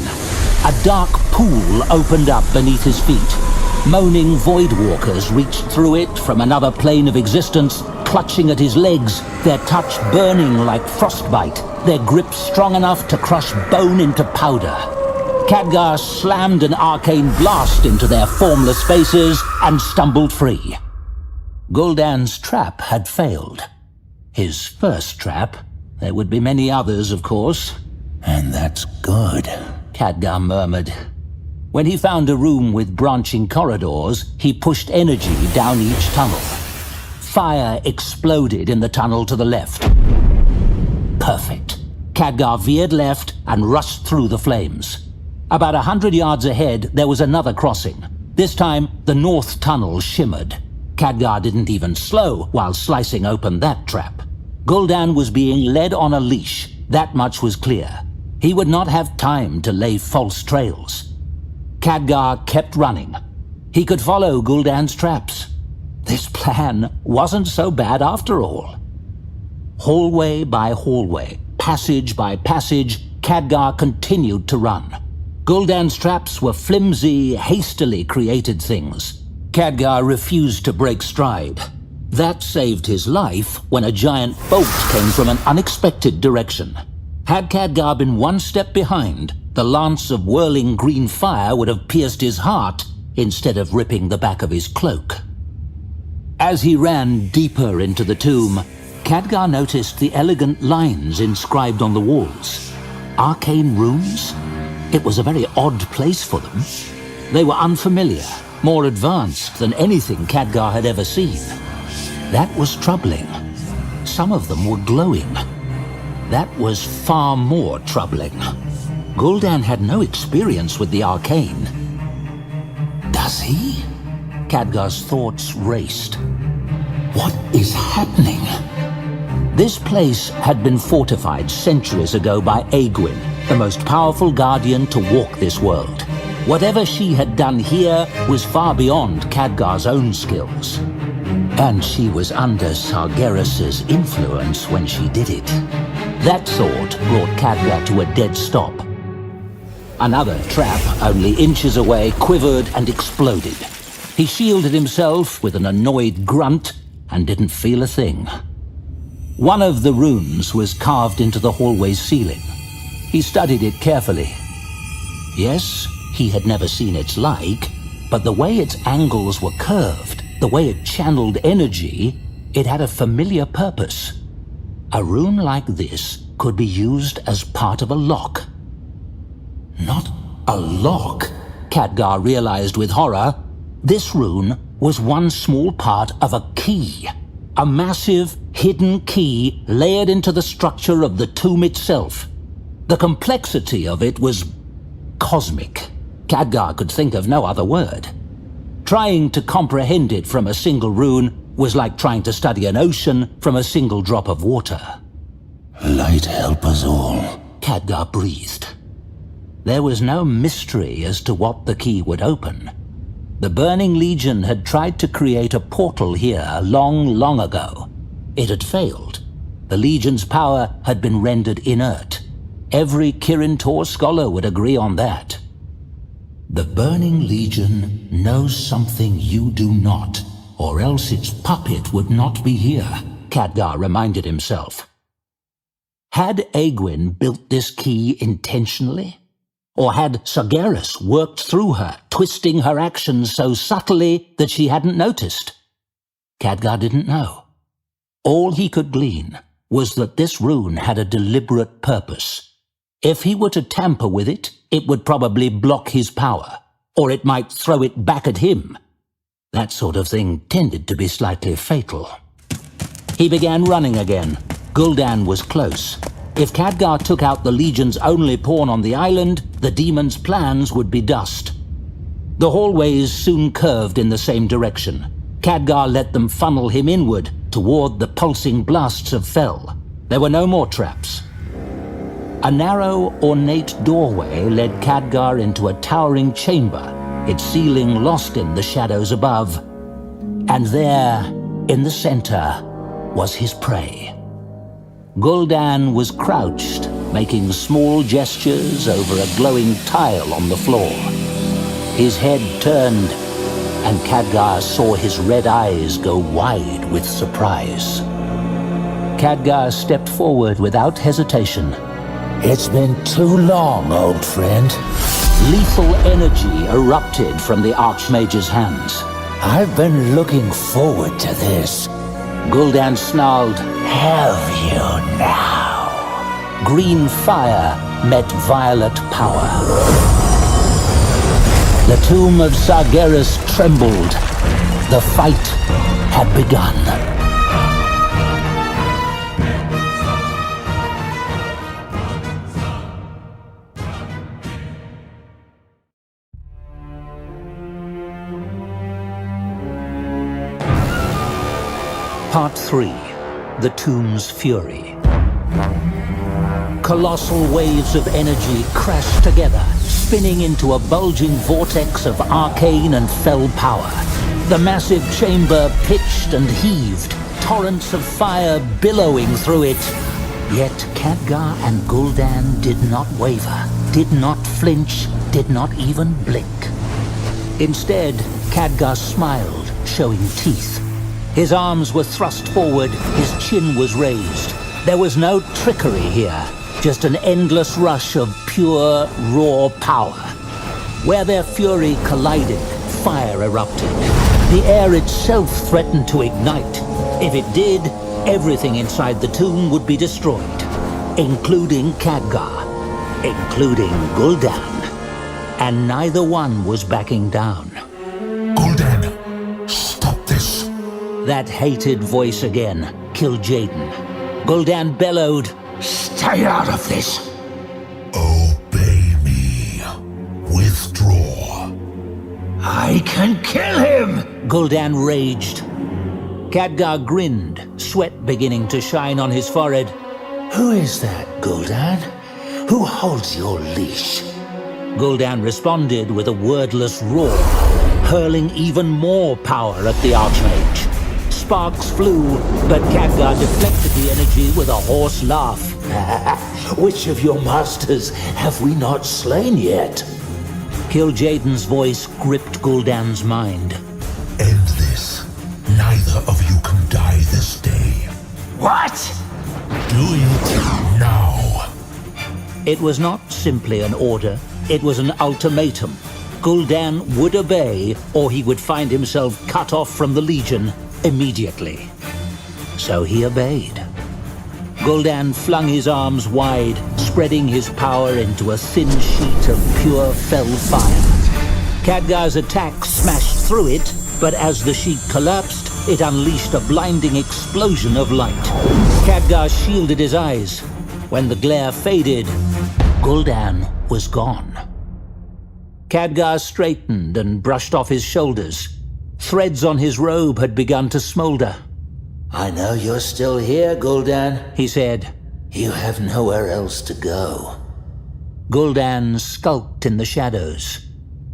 A dark pool opened up beneath his feet. Moaning Voidwalkers reached through it from another plane of existence, clutching at his legs, their touch burning like frostbite, their grip strong enough to crush bone into powder. Khadgar slammed an arcane blast into their formless faces and stumbled free. Gul'dan's trap had failed. His first trap. There would be many others, of course. And that's good. Khadgar murmured. When he found a room with branching corridors, he pushed energy down each tunnel. Fire exploded in the tunnel to the left. Perfect. Khadgar veered left and rushed through the flames. About 100 yards ahead, there was another crossing. This time, the north tunnel shimmered. Khadgar didn't even slow while slicing open that trap. Gul'dan was being led on a leash. That much was clear. He would not have time to lay false trails. Khadgar kept running. He could follow Gul'dan's traps. This plan wasn't so bad after all. Hallway by hallway, passage by passage, Khadgar continued to run. Gul'dan's traps were flimsy, hastily created things. Khadgar refused to break stride. That saved his life when a giant bolt came from an unexpected direction. Had Khadgar been one step behind, the lance of whirling green fire would have pierced his heart instead of ripping the back of his cloak. As he ran deeper into the tomb, Khadgar noticed the elegant lines inscribed on the walls. Arcane runes? It was a very odd place for them. They were unfamiliar, more advanced than anything Khadgar had ever seen. That was troubling. Some of them were glowing. That was far more troubling. Gul'dan had no experience with the arcane. Does he? Khadgar's thoughts raced. What is happening? This place had been fortified centuries ago by Aegwynn, the most powerful guardian to walk this world. Whatever she had done here was far beyond Khadgar's own skills. And she was under Sargeras' influence when she did it. That thought brought Khadgar to a dead stop. Another trap, only inches away, quivered and exploded. He shielded himself with an annoyed grunt and didn't feel a thing. One of the runes was carved into the hallway's ceiling. He studied it carefully. Yes, he had never seen its like, but the way its angles were curved, the way it channeled energy, it had a familiar purpose. A rune like this could be used as part of a lock. Not a lock, Khadgar realized with horror. This rune was one small part of a key. A massive, hidden key layered into the structure of the tomb itself. The complexity of it was cosmic. Khadgar could think of no other word. Trying to comprehend it from a single rune was like trying to study an ocean from a single drop of water. Light help us all, Khadgar breathed. There was no mystery as to what the key would open. The Burning Legion had tried to create a portal here long, long ago. It had failed. The Legion's power had been rendered inert. Every Kirin Tor scholar would agree on that. The Burning Legion knows something you do not, or else its puppet would not be here, Khadgar reminded himself. Had Aegwynn built this key intentionally? Or had Sargeras worked through her, twisting her actions so subtly that she hadn't noticed? Khadgar didn't know. All he could glean was that this rune had a deliberate purpose. If he were to tamper with it, it would probably block his power, or it might throw it back at him. That sort of thing tended to be slightly fatal. He began running again. Gul'dan was close. If Khadgar took out the Legion's only pawn on the island, the demon's plans would be dust. The hallways soon curved in the same direction. Khadgar let them funnel him inward toward the pulsing blasts of Fel. There were no more traps. A narrow, ornate doorway led Khadgar into a towering chamber, its ceiling lost in the shadows above. And there, in the center, was his prey. Gul'dan was crouched, making small gestures over a glowing tile on the floor. His head turned, and Khadgar saw his red eyes go wide with surprise. Khadgar stepped forward without hesitation. It's been too long, old friend. Lethal energy erupted from the Archmage's hands. I've been looking forward to this. Gul'dan snarled. Have you now? Green fire met violet power. The tomb of Sargeras trembled. The fight had begun. Part 3. The Tomb's Fury. colossal waves of energy crashed together, spinning into a bulging vortex of arcane and fell power. The massive chamber pitched and heaved, torrents of fire billowing through it. Yet Khadgar and Gul'dan did not waver, did not flinch, did not even blink. Instead, Khadgar smiled, showing teeth. His arms were thrust forward, his chin was raised. There was no trickery here, just an endless rush of pure, raw power. Where their fury collided, fire erupted. The air itself threatened to ignite. If it did, everything inside the tomb would be destroyed, including Khadgar, including Gul'dan. And neither one was backing down. Gul'dan, stop this. That hated voice again, Kil'jaeden. Gul'dan bellowed, Stay out of this. Obey me. Withdraw. I can kill him! Gul'dan raged. Khadgar grinned, sweat beginning to shine on his forehead. Who is that, Gul'dan? Who holds your leash? Gul'dan responded with a wordless roar, hurling even more power at the Archmage. Sparks flew, but Khadgar deflected the energy with a hoarse laugh. Which of your masters have we not slain yet? Kil'jaeden's voice gripped Gul'dan's mind. End this. Neither of you can die this day. What? Do it now. It was not simply an order, it was an ultimatum. Gul'dan would obey, or he would find himself cut off from the Legion immediately. So he obeyed. Gul'dan flung his arms wide, spreading his power into a thin sheet of pure fell fire. Khadgar's attack smashed through it, but as the sheet collapsed, it unleashed a blinding explosion of light. Khadgar shielded his eyes. When the glare faded, Gul'dan was gone. Khadgar straightened and brushed off his shoulders. Threads on his robe had begun to smolder. I know you're still here, Gul'dan, He said. You have nowhere else to go. Gul'dan skulked in the shadows.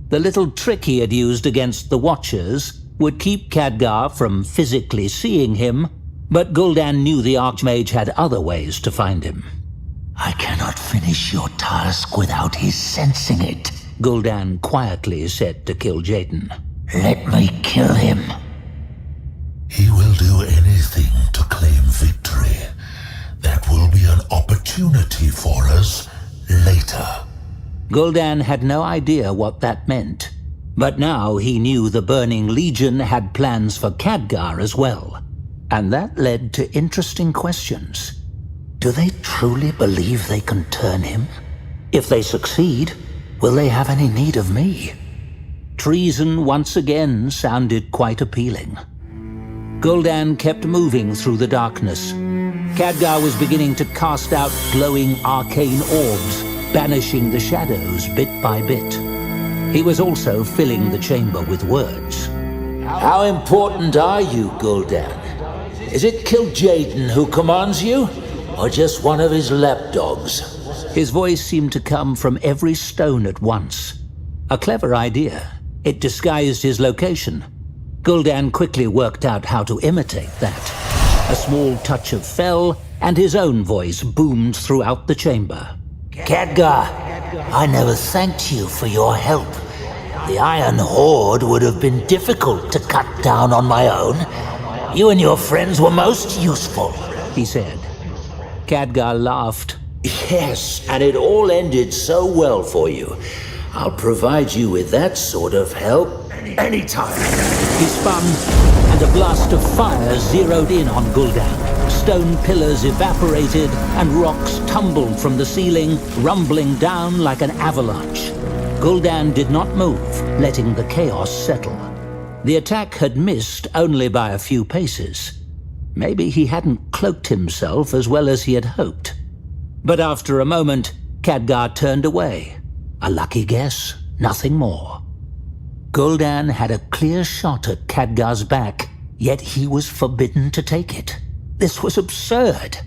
The little trick he had used against the Watchers would keep Khadgar from physically seeing him, but Gul'dan knew the Archmage had other ways to find him. I cannot finish your task without his sensing it, Gul'dan quietly said to Kil'jaeden. Let me kill him. He will do anything to claim victory. That will be an opportunity for us later. Gul'dan had no idea what that meant, but now he knew the Burning Legion had plans for Khadgar as well, and that led to interesting questions. Do they truly believe they can turn him? If they succeed, will they have any need of me? Treason once again sounded quite appealing. Gul'dan kept moving through the darkness. Khadgar was beginning to cast out glowing arcane orbs, banishing the shadows bit by bit. He was also filling the chamber with words. How important are you, Gul'dan? Is it Kil'jaeden who commands you, or just one of his lapdogs? His voice seemed to come from every stone at once. A clever idea. It disguised his location. Gul'dan quickly worked out how to imitate that. A small touch of fell, and his own voice boomed throughout the chamber. Khadgar, I never thanked you for your help. The Iron Horde would have been difficult to cut down on my own. You and your friends were most useful, He said. Khadgar laughed. Yes, and it all ended so well for you. I'll provide you with that sort of help anytime. He spun, and a blast of fire zeroed in on Gul'dan. Stone pillars evaporated, and rocks tumbled from the ceiling, rumbling down like an avalanche. Gul'dan did not move, letting the chaos settle. The attack had missed only by a few paces. Maybe he hadn't cloaked himself as well as he had hoped. But after a moment, Khadgar turned away. A lucky guess, nothing more. Gul'dan had a clear shot at Khadgar's back, yet he was forbidden to take it. This was absurd.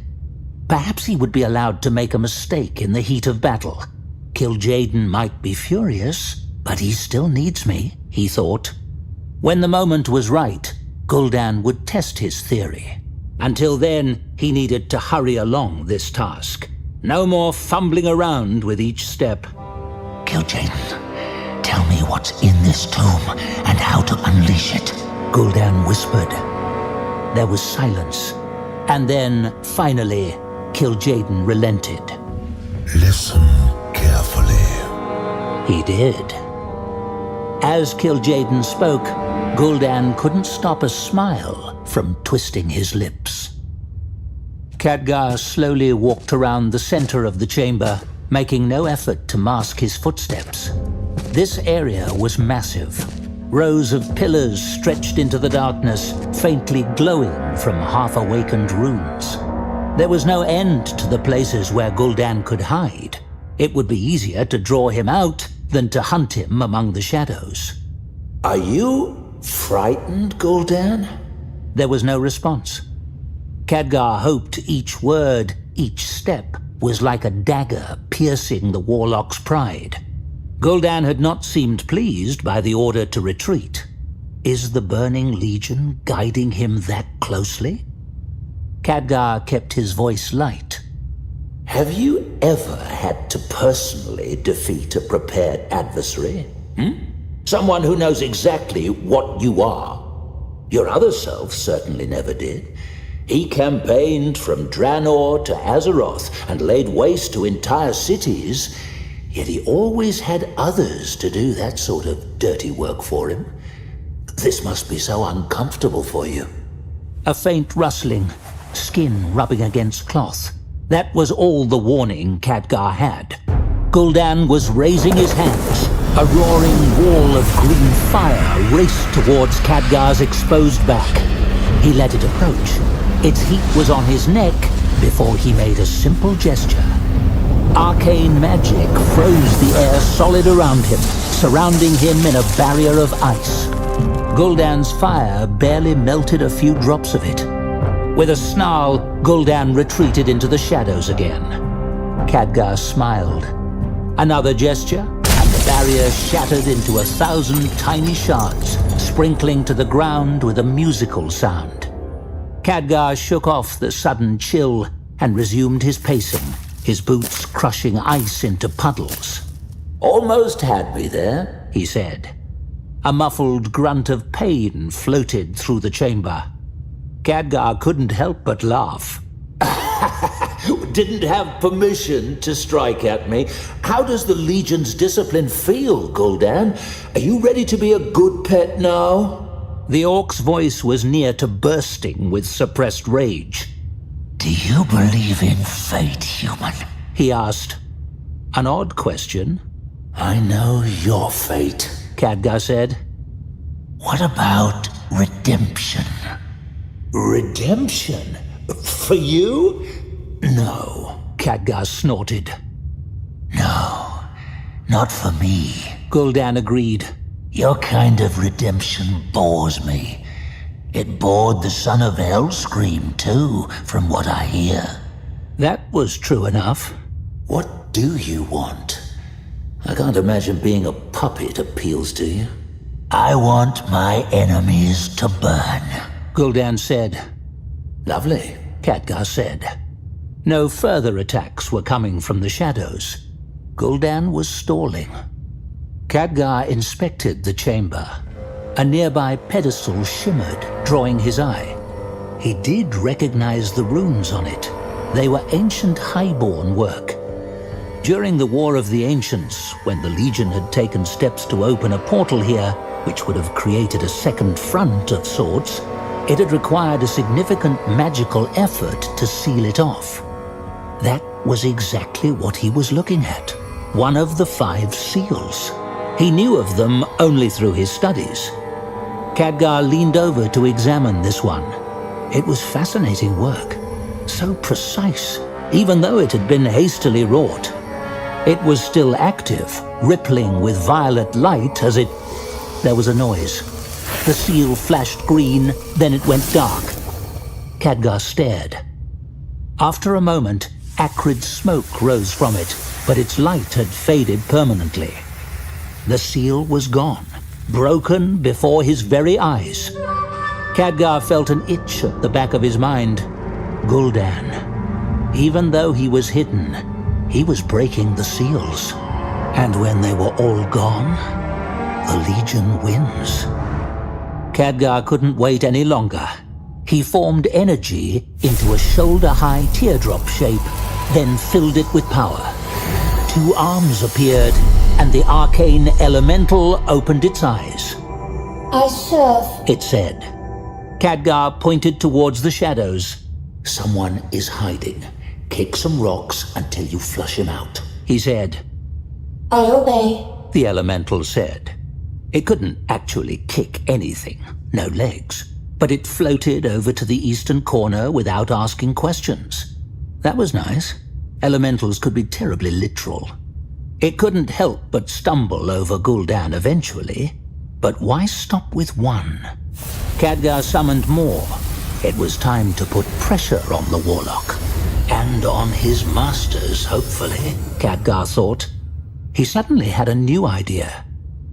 Perhaps he would be allowed to make a mistake in the heat of battle. Kil'jaeden might be furious, but he still needs me, he thought. When the moment was right, Gul'dan would test his theory. Until then, he needed to hurry along this task. No more fumbling around with each step. Kil'jaeden, tell me what's in this tomb and how to unleash it. Gul'dan whispered. There was silence. And then, finally, Kil'jaeden relented. Listen carefully. He did. As Kil'jaeden spoke, Gul'dan couldn't stop a smile from twisting his lips. Khadgar slowly walked around the center of the chamber, making no effort to mask his footsteps. This area was massive. Rows of pillars stretched into the darkness, faintly glowing from half-awakened runes. There was no end to the places where Gul'dan could hide. It would be easier to draw him out than to hunt him among the shadows. Are you frightened, Gul'dan? There was no response. Khadgar hoped each word, each step, was like a dagger piercing the warlock's pride. Gul'dan had not seemed pleased by the order to retreat. Is the Burning Legion guiding him that closely? Khadgar kept his voice light. Have you ever had to personally defeat a prepared adversary? Someone who knows exactly what you are. Your other self certainly never did. He campaigned from Draenor to Azeroth and laid waste to entire cities, yet he always had others to do that sort of dirty work for him. This must be so uncomfortable for you. A faint rustling, skin rubbing against cloth. That was all the warning Khadgar had. Gul'dan was raising his hands. A roaring wall of green fire raced towards Khadgar's exposed back. He let it approach. Its heat was on his neck before he made a simple gesture. Arcane magic froze the air solid around him, surrounding him in a barrier of ice. Gul'dan's fire barely melted a few drops of it. With a snarl, Gul'dan retreated into the shadows again. Khadgar smiled. Another gesture, and the barrier shattered into 1,000 tiny shards, sprinkling to the ground with a musical sound. Khadgar shook off the sudden chill and resumed his pacing, his boots crushing ice into puddles. Almost had me there, he said. A muffled grunt of pain floated through the chamber. Khadgar couldn't help but laugh. Didn't have permission to strike at me. How does the Legion's discipline feel, Gul'dan? Are you ready to be a good pet now? The orc's voice was near to bursting with suppressed rage. Do you believe in fate, human? He asked. An odd question. I know your fate, Khadgar said. What about redemption? Redemption? For you? No, Khadgar snorted. No, not for me. Gul'dan agreed. Your kind of redemption bores me. It bored the son of Hellscream too, from what I hear. That was true enough. What do you want? I can't imagine being a puppet appeals to you. I want my enemies to burn, Gul'dan said. Lovely, Khadgar said. No further attacks were coming from the shadows. Gul'dan was stalling. Khadgar inspected the chamber. A nearby pedestal shimmered, drawing his eye. He did recognize the runes on it. They were ancient highborn work. During the War of the Ancients, when the Legion had taken steps to open a portal here, which would have created a second front of sorts, it had required a significant magical effort to seal it off. That was exactly what he was looking at. One of the 5 seals. He knew of them only through his studies. Khadgar leaned over to examine this one. It was fascinating work. So precise, even though it had been hastily wrought. It was still active, rippling with violet light as it... There was a noise. The seal flashed green, then it went dark. Khadgar stared. After a moment, acrid smoke rose from it, but its light had faded permanently. The seal was gone, broken before his very eyes. Khadgar felt an itch at the back of his mind. Gul'dan. Even though he was hidden, he was breaking the seals. And when they were all gone, the Legion wins. Khadgar couldn't wait any longer. He formed energy into a shoulder-high teardrop shape, then filled it with power. 2 arms appeared, and the arcane elemental opened its eyes. I serve, It said. Khadgar pointed towards the shadows. Someone is hiding. Kick some rocks until you flush him out. He said. I obey. The elemental said. It couldn't actually kick anything, no legs, but it floated over to the eastern corner without asking questions. That was nice. Elementals could be terribly literal. It couldn't help but stumble over Gul'dan eventually, but why stop with one? Khadgar summoned more. It was time to put pressure on the warlock. And on his masters, hopefully. Khadgar thought. He suddenly had a new idea.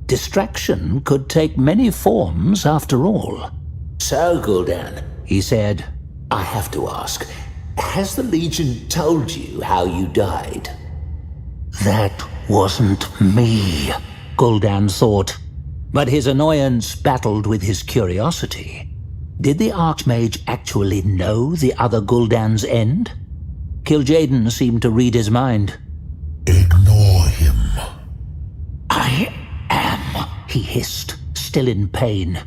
Distraction could take many forms after all. So, Gul'dan, He said. I have to ask, has the Legion told you how you died? That wasn't me, Gul'dan thought. But his annoyance battled with his curiosity. Did the Archmage actually know the other Gul'dan's end? Kil'jaeden seemed to read his mind. Ignore him. I am, he hissed, still in pain.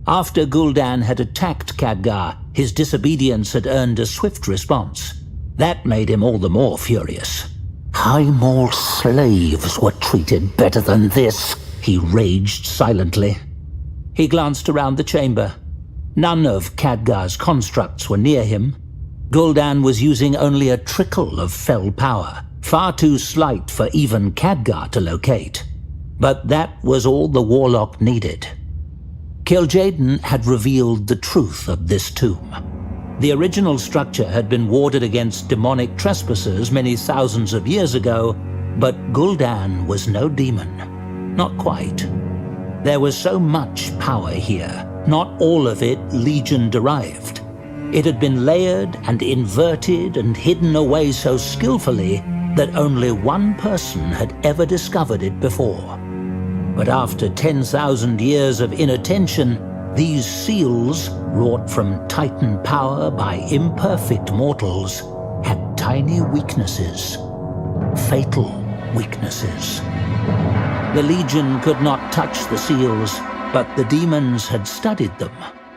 After Gul'dan had attacked Khadgar, his disobedience had earned a swift response. That made him all the more furious. High Maul slaves were treated better than this, he raged silently. He glanced around the chamber. None of Khadgar's constructs were near him. Gul'dan was using only a trickle of fell power, far too slight for even Khadgar to locate. But that was all the warlock needed. Kil'jaeden had revealed the truth of this tomb. The original structure had been warded against demonic trespassers many thousands of years ago, but Gul'dan was no demon. Not quite. There was so much power here, not all of it Legion-derived. It had been layered and inverted and hidden away so skillfully that only one person had ever discovered it before. But after 10,000 years of inattention, these seals, wrought from Titan power by imperfect mortals, had tiny weaknesses. Fatal weaknesses. The Legion could not touch the seals, but the demons had studied them.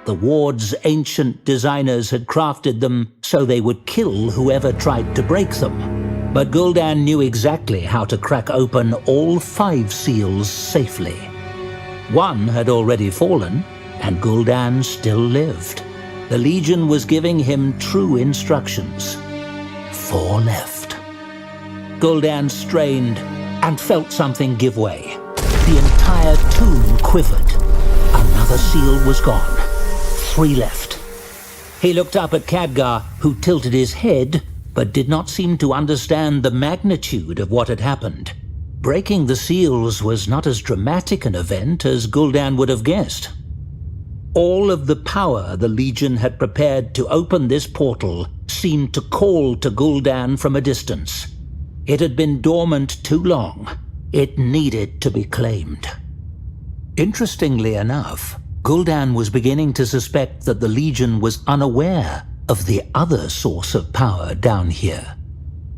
The ward's ancient designers had crafted them so they would kill whoever tried to break them. But Gul'dan knew exactly how to crack open all 5 seals safely. One had already fallen, and Gul'dan still lived. The Legion was giving him true instructions. 4 left. Gul'dan strained and felt something give way. The entire tomb quivered. Another seal was gone. 3 left. He looked up at Khadgar, who tilted his head, but did not seem to understand the magnitude of what had happened. Breaking the seals was not as dramatic an event as Gul'dan would have guessed. All of the power the Legion had prepared to open this portal seemed to call to Gul'dan from a distance. It had been dormant too long. It needed to be claimed. Interestingly enough, Gul'dan was beginning to suspect that the Legion was unaware of the other source of power down here.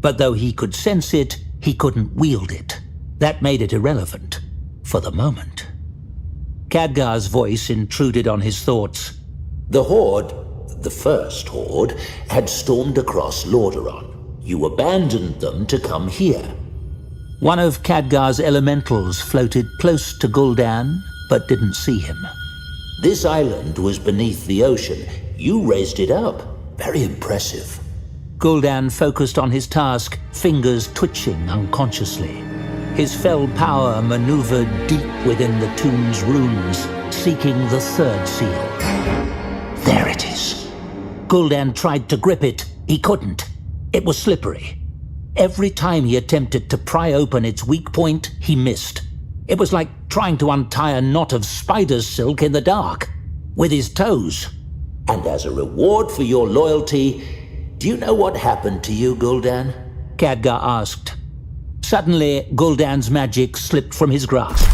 But though he could sense it, he couldn't wield it. That made it irrelevant, for the moment. Khadgar's voice intruded on his thoughts. The Horde, the first Horde, had stormed across Lordaeron. You abandoned them to come here. One of Khadgar's elementals floated close to Gul'dan, but didn't see him. This island was beneath the ocean. You raised it up. Very impressive. Gul'dan focused on his task, fingers twitching unconsciously. His fell power maneuvered deep within the tomb's runes, seeking the 3rd seal. There it is. Gul'dan tried to grip it. He couldn't. It was slippery. Every time he attempted to pry open its weak point, he missed. It was like trying to untie a knot of spider's silk in the dark, with his toes. And as a reward for your loyalty, do you know what happened to you, Gul'dan? Khadgar asked. Suddenly, Gul'dan's magic slipped from his grasp.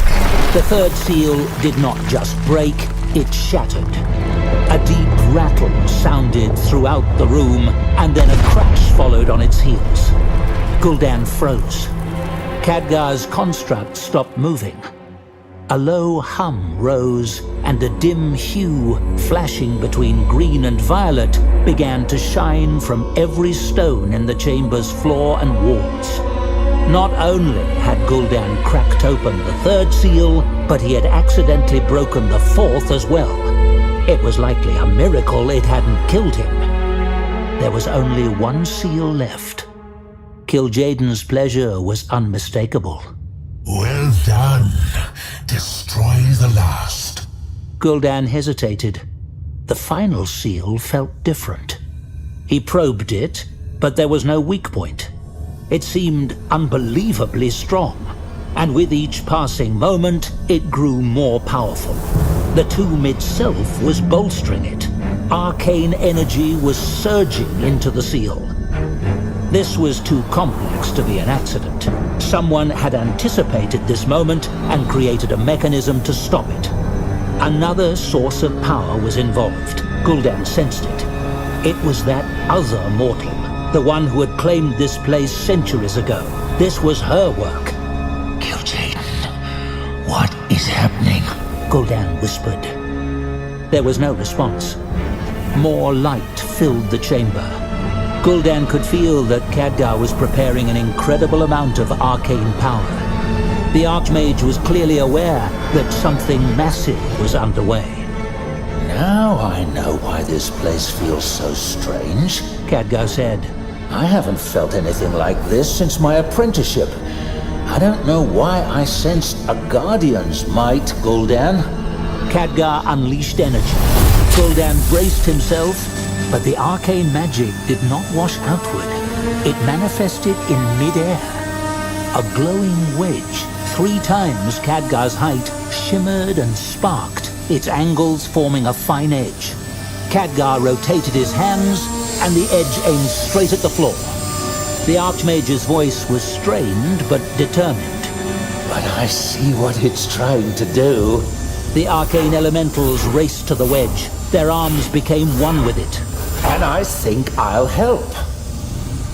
The third seal did not just break, it shattered. A deep rattle sounded throughout the room, and then a crash followed on its heels. Gul'dan froze. Khadgar's construct stopped moving. A low hum rose, and a dim hue, flashing between green and violet, began to shine from every stone in the chamber's floor and walls. Not only had Gul'dan cracked open the third seal, but he had accidentally broken the fourth as well. It was likely a miracle it hadn't killed him. There was only one seal left. Kil'jaeden's pleasure was unmistakable. Well done. Destroy the last. Gul'dan hesitated. The final seal felt different. He probed it, but there was no weak point. It seemed unbelievably strong, and with each passing moment, it grew more powerful. The tomb itself was bolstering it. Arcane energy was surging into the seal. This was too complex to be an accident. Someone had anticipated this moment and created a mechanism to stop it. Another source of power was involved. Gul'dan sensed it. It was that other mortal, the one who had claimed this place centuries ago. This was her work. Kil'jaeden, what is happening? Gul'dan whispered. There was no response. More light filled the chamber. Gul'dan could feel that Khadgar was preparing an incredible amount of arcane power. The Archmage was clearly aware that something massive was underway. Now I know why this place feels so strange, Khadgar said. I haven't felt anything like this since my apprenticeship. I don't know why I sensed a Guardian's might, Gul'dan. Khadgar unleashed energy. Gul'dan braced himself, but the arcane magic did not wash outward. It manifested in mid-air. A glowing wedge, 3 times Khadgar's height, shimmered and sparked, its angles forming a fine edge. Khadgar rotated his hands, and the edge aimed straight at the floor. The Archmage's voice was strained but determined. But I see what it's trying to do. The arcane elementals raced to the wedge. Their arms became one with it. And I think I'll help.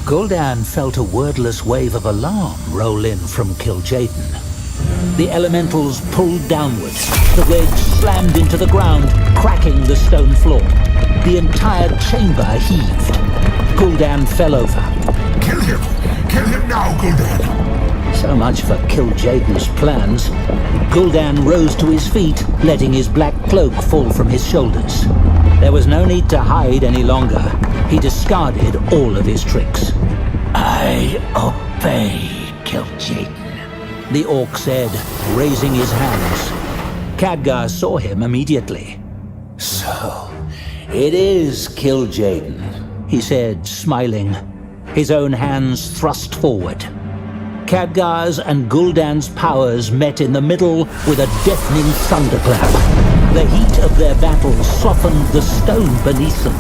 Gul'dan felt a wordless wave of alarm roll in from Kil'jaeden. The elementals pulled downward. The wedge slammed into the ground, cracking the stone floor. The entire chamber heaved. Gul'dan fell over. Kill him! Kill him now, Gul'dan! So much for Kil'jaeden's plans. Gul'dan rose to his feet, letting his black cloak fall from his shoulders. There was no need to hide any longer. He discarded all of his tricks. I obey, Kil'jaeden, the orc said, raising his hands. Khadgar saw him immediately. So, it is Kil'jaeden, he said, smiling. His own hands thrust forward. Khadgar's and Gul'dan's powers met in the middle with a deafening thunderclap. The heat of their battle softened the stone beneath them.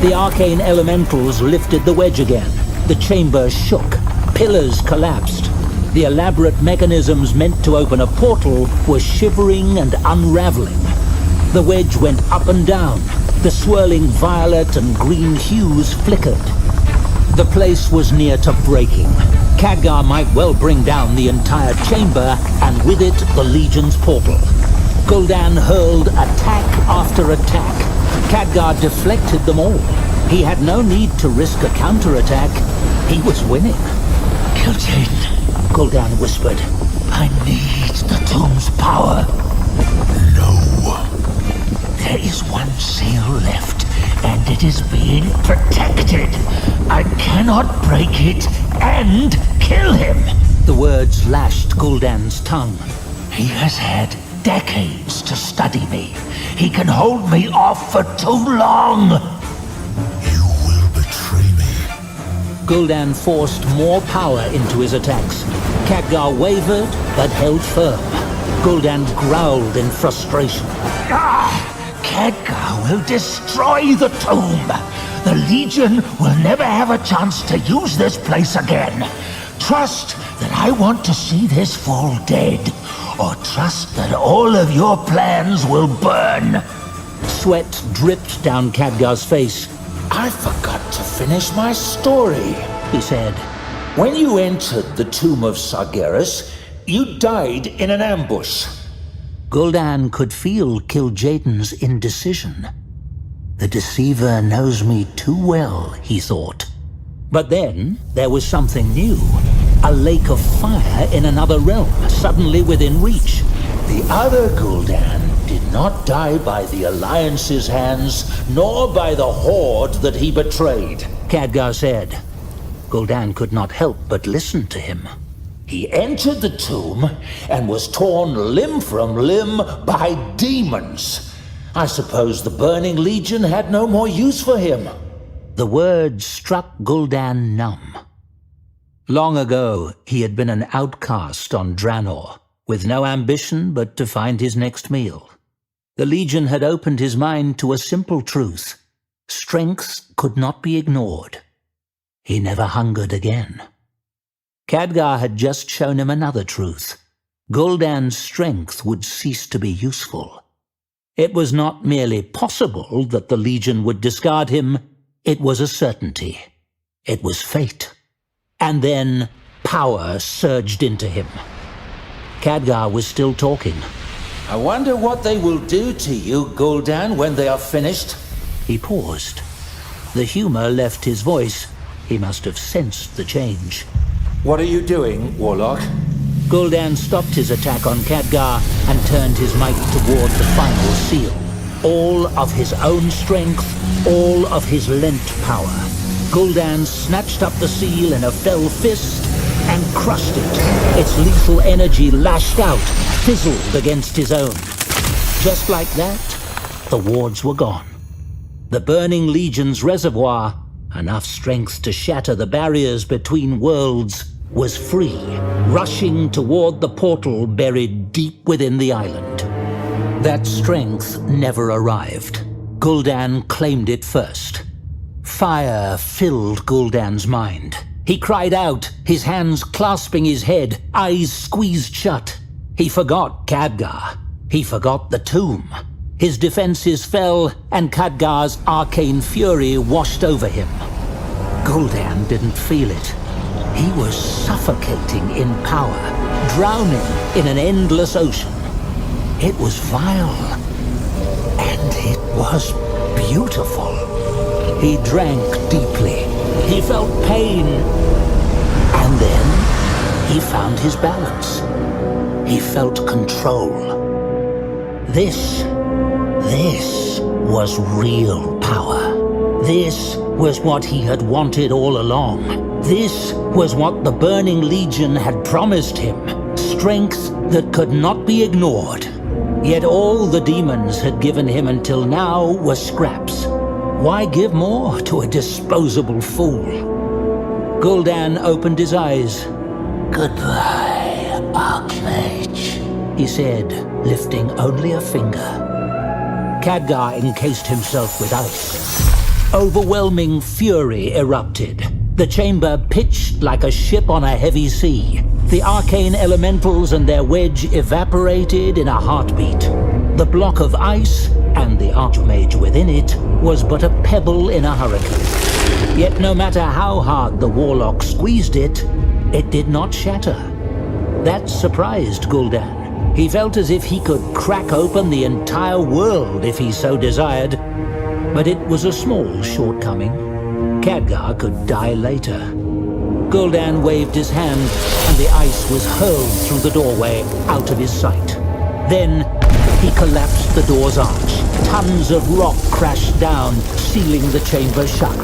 The arcane elementals lifted the wedge again. The chamber shook. Pillars collapsed. The elaborate mechanisms meant to open a portal were shivering and unraveling. The wedge went up and down. The swirling violet and green hues flickered. The place was near to breaking. Khadgar might well bring down the entire chamber, and with it the Legion's portal. Gul'dan hurled attack after attack. Khadgar deflected them all. He had no need to risk a counterattack. He was winning. Kil'jaeden, Gul'dan whispered. I need the tomb's power. No. There is one seal left, and it is being protected. I cannot break it and kill him. The words lashed Gul'dan's tongue. He has had decades to study me. He can hold me off for too long. You will betray me. Gul'dan forced more power into his attacks. Khadgar wavered, but held firm. Gul'dan growled in frustration. Khadgar will destroy the tomb. The Legion will never have a chance to use this place again. Trust that I want to see this fall dead, or trust that all of your plans will burn. Sweat dripped down Khadgar's face. I forgot to finish my story, He said, When you entered the tomb of Sargeras, you died in an ambush. Gul'dan could feel Kil'jaeden's indecision. The deceiver knows me too well, he thought. But then there was something new. A lake of fire in another realm, suddenly within reach. The other Gul'dan did not die by the Alliance's hands, nor by the Horde that he betrayed, Khadgar said. Gul'dan could not help but listen to him. He entered the tomb and was torn limb from limb by demons. I suppose the Burning Legion had no more use for him. The words struck Gul'dan numb. Long ago, he had been an outcast on Draenor, with no ambition but to find his next meal. The Legion had opened his mind to a simple truth. Strength could not be ignored. He never hungered again. Khadgar had just shown him another truth. Gul'dan's strength would cease to be useful. It was not merely possible that the Legion would discard him, it was a certainty. It was fate. And then power surged into him. Khadgar was still talking. I wonder what they will do to you, Gul'dan, when they are finished. He paused. The humor left his voice. He must have sensed the change. What are you doing, Warlock? Gul'dan stopped his attack on Khadgar and turned his might toward the final seal. All of his own strength, all of his lent power. Gul'dan snatched up the seal in a fell fist and crushed it. Its lethal energy lashed out, fizzled against his own. Just like that, the wards were gone. The Burning Legion's reservoir, enough strength to shatter the barriers between worlds, was free, rushing toward the portal buried deep within the island. That strength never arrived. Gul'dan claimed it first. Fire filled Gul'dan's mind. He cried out, his hands clasping his head, eyes squeezed shut. He forgot Khadgar. He forgot the tomb. His defenses fell, and Khadgar's arcane fury washed over him. Gul'dan didn't feel it. He was suffocating in power, drowning in an endless ocean. It was vile, and it was beautiful. He drank deeply. He felt pain. And then he found his balance. He felt control. This was real power. This was what he had wanted all along. This was what the Burning Legion had promised him. Strength that could not be ignored. Yet all the demons had given him until now were scraps. Why give more to a disposable fool? Gul'dan opened his eyes. Goodbye, Archmage, he said, lifting only a finger. Khadgar encased himself with ice. Overwhelming fury erupted. The chamber pitched like a ship on a heavy sea. The arcane elementals and their wedge evaporated in a heartbeat. The block of ice, and the Archmage within it, was but a pebble in a hurricane. Yet no matter how hard the Warlock squeezed it, it did not shatter. That surprised Gul'dan. He felt as if he could crack open the entire world if he so desired. But it was a small shortcoming. Khadgar could die later. Gul'dan waved his hand, and the ice was hurled through the doorway, out of his sight. Then he collapsed the door's arch. Tons of rock crashed down, sealing the chamber shut.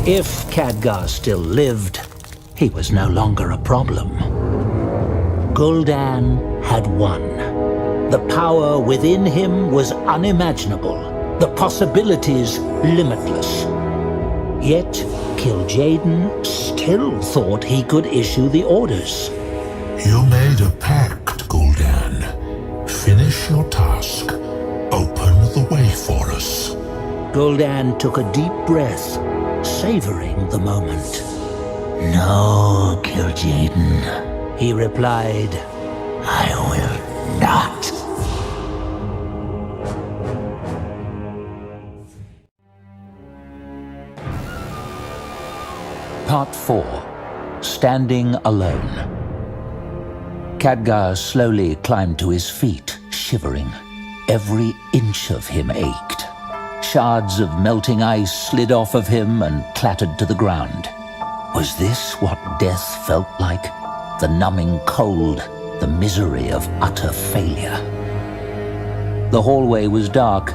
If Khadgar still lived, he was no longer a problem. Gul'dan had won. The power within him was unimaginable. The possibilities limitless. Yet, Kil'jaeden still thought he could issue the orders. You made a pact, Gul'dan. Finish your task. Open the way for us. Gul'dan took a deep breath, savoring the moment. No, Kil'jaeden, He replied, I will not. Part 4. Standing Alone. Khadgar slowly climbed to his feet, shivering. Every inch of him ached. Shards of melting ice slid off of him and clattered to the ground. Was this what death felt like? The numbing cold, the misery of utter failure. The hallway was dark.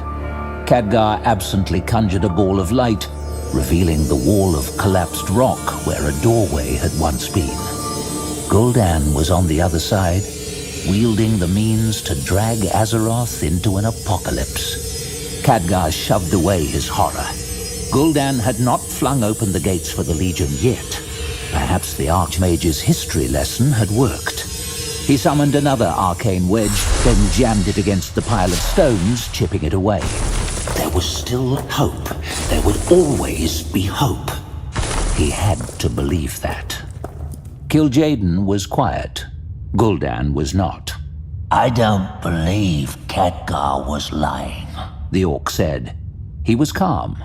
Khadgar absently conjured a ball of light, revealing the wall of collapsed rock where a doorway had once been. Gul'dan was on the other side, wielding the means to drag Azeroth into an apocalypse. Khadgar shoved away his horror. Gul'dan had not flung open the gates for the Legion yet. Perhaps the Archmage's history lesson had worked. He summoned another arcane wedge, then jammed it against the pile of stones, chipping it away. There was still hope. There would always be hope. He had to believe that. Kil'jaeden was quiet. Gul'dan was not. I don't believe Khadgar was lying. The orc said. He was calm.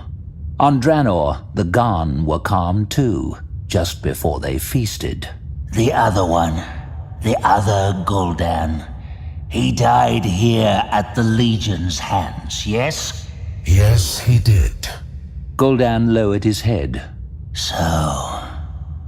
On Draenor, the Garn were calm too, just before they feasted. The other one, the other Gul'dan, he died here at the Legion's hands, yes? Yes, he did. Gul'dan lowered his head. So,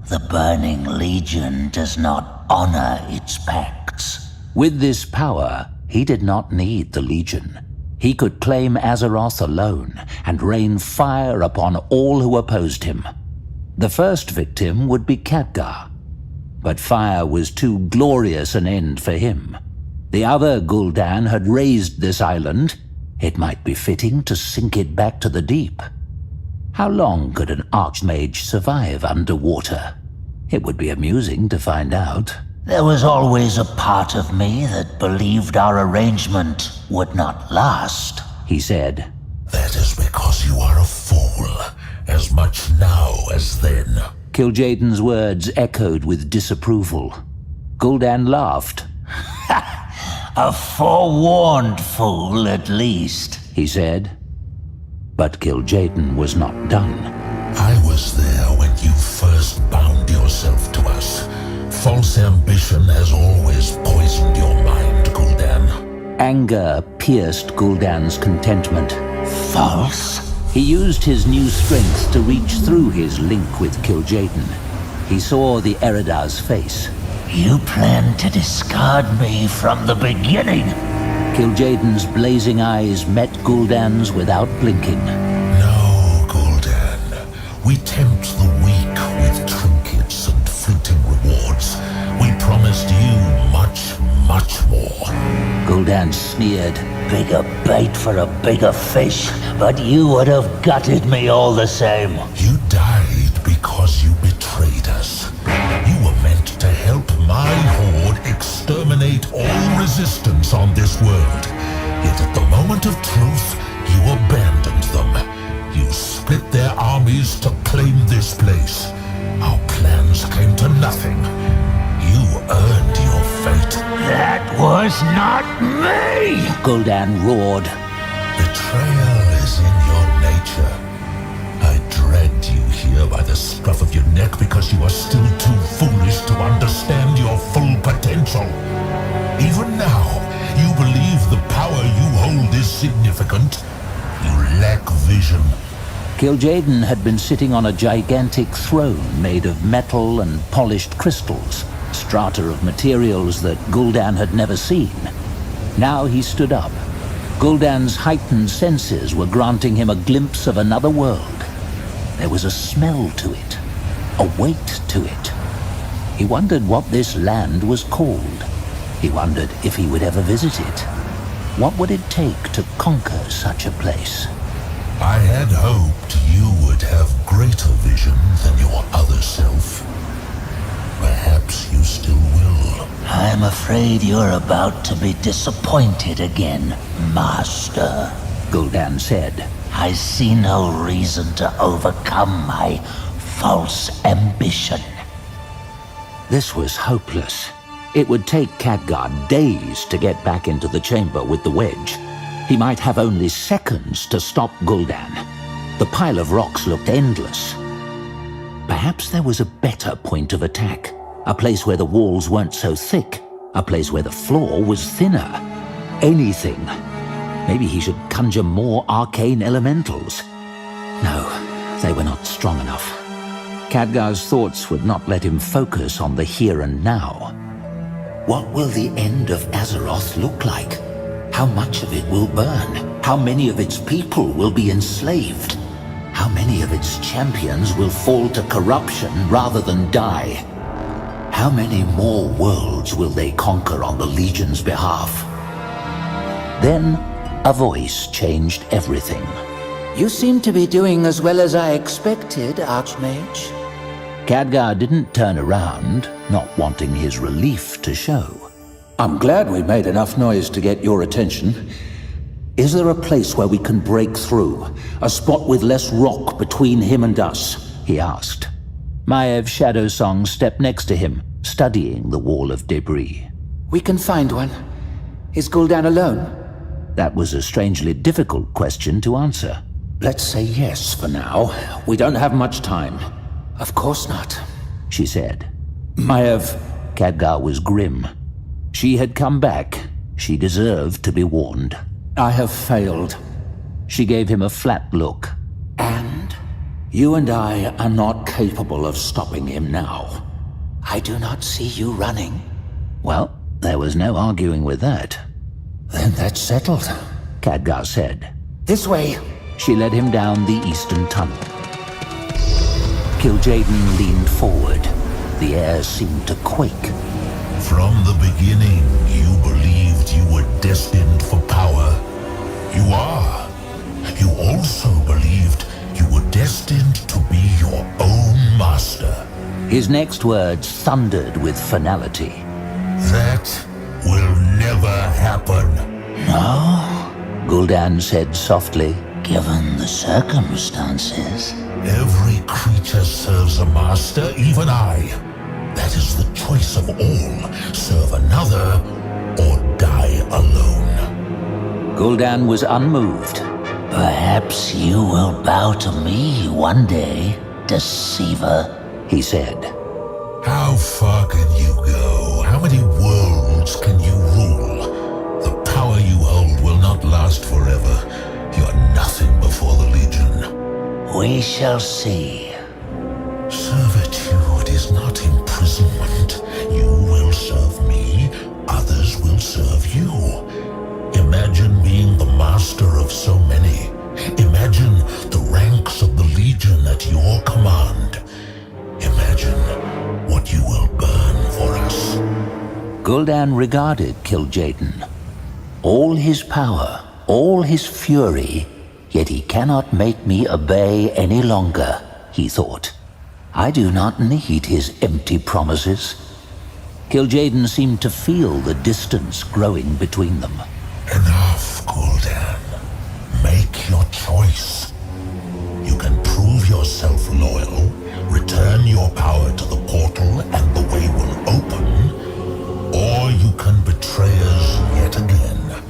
the Burning Legion does not honor its pacts. With this power, he did not need the Legion. He could claim Azeroth alone and rain fire upon all who opposed him. The first victim would be Khadgar. But fire was too glorious an end for him. The other Gul'dan had raised this island. It might be fitting to sink it back to the deep. How long could an Archmage survive underwater? It would be amusing to find out. There was always a part of me that believed our arrangement would not last, he said. That is because you are a fool, as much now as then. Kil'jaeden's words echoed with disapproval. Gul'dan laughed. A forewarned fool, at least, he said. But Kil'jaeden was not done. I was there when you first bound yourself to us. False ambition has always poisoned your mind, Gul'dan. Anger pierced Gul'dan's contentment. False? He used his new strength to reach through his link with Kil'jaeden. He saw the Eridar's face. You planned to discard me from the beginning. Kil'jaeden's blazing eyes met Gul'dan's without blinking. No, Gul'dan. We tempt the weak with trinkets and fleeting rewards. We promised you much, much more. Gul'dan sneered. Bigger bait for a bigger fish, but you would have gutted me all the same. You died because you betrayed us. You were meant to help my horde exterminate all resistance on this world. Yet at the moment of truth, you abandoned them. You split their armies to claim this place. Our plans came to nothing. You earned your fate. That was not me! Gul'dan roared. Betrayal is in your nature. I dragged you here by the scruff of your neck because you are still too foolish to understand your full potential. Even now, you believe the power you hold is significant. You lack vision. Kil'jaeden had been sitting on a gigantic throne made of metal and polished crystals, strata of materials that Gul'dan had never seen. Now he stood up. Gul'dan's heightened senses were granting him a glimpse of another world. There was a smell to it, a weight to it. He wondered what this land was called. He wondered if he would ever visit it. What would it take to conquer such a place? I had hoped you would have greater vision than your other self. Perhaps you still will. I'm afraid you're about to be disappointed again, Master, Gul'dan said. I see no reason to overcome my false ambition. This was hopeless. It would take Khadgar days to get back into the chamber with the wedge. He might have only seconds to stop Gul'dan. The pile of rocks looked endless. Perhaps there was a better point of attack. A place where the walls weren't so thick. A place where the floor was thinner. Anything. Maybe he should conjure more arcane elementals. No, they were not strong enough. Khadgar's thoughts would not let him focus on the here and now. What will the end of Azeroth look like? How much of it will burn? How many of its people will be enslaved? How many of its champions will fall to corruption rather than die? How many more worlds will they conquer on the Legion's behalf? Then, a voice changed everything. You seem to be doing as well as I expected, Archmage. Khadgar didn't turn around, not wanting his relief to show. I'm glad we made enough noise to get your attention. Is there a place where we can break through? A spot with less rock between him and us? He asked. Maiev Shadowsong stepped next to him, studying the wall of debris. We can find one. Is Gul'dan alone? That was a strangely difficult question to answer. Let's say yes for now. We don't have much time. Of course not, she said. Maiev, Khadgar was grim. She had come back. She deserved to be warned. I have failed. She gave him a flat look. And? You and I are not capable of stopping him now. I do not see you running. Well, there was no arguing with that. Then that's settled, Khadgar said. This way. She led him down the eastern tunnel. Kil'jaeden leaned forward. The air seemed to quake. From the beginning, you believed you were destined for power. You are. You also believed you were destined to be your own master. His next words thundered with finality. That will never happen. No, Gul'dan said softly. given the circumstances. Every creature serves a master, even I. That is the choice of all. Serve another, or die alone. Gul'dan was unmoved. Perhaps you will bow to me one day, deceiver, he said. How far can you go? How many worlds can you rule? The power you hold will not last forever. You are nothing before the Legion. We shall see. Servitude is not imprisonment. You will serve me, others will serve you. Imagine being the master of so many. Imagine the ranks of the Legion at your command. Imagine what you will burn for us. Gul'dan regarded Kil'jaeden. All his power, all his fury, yet he cannot make me obey any longer, he thought. I do not need his empty promises. Kil'jaeden seemed to feel the distance growing between them. Enough, Gul'dan. Make your choice. You can prove yourself loyal, return your power to the portal and the way will open, or you can betray us yet again.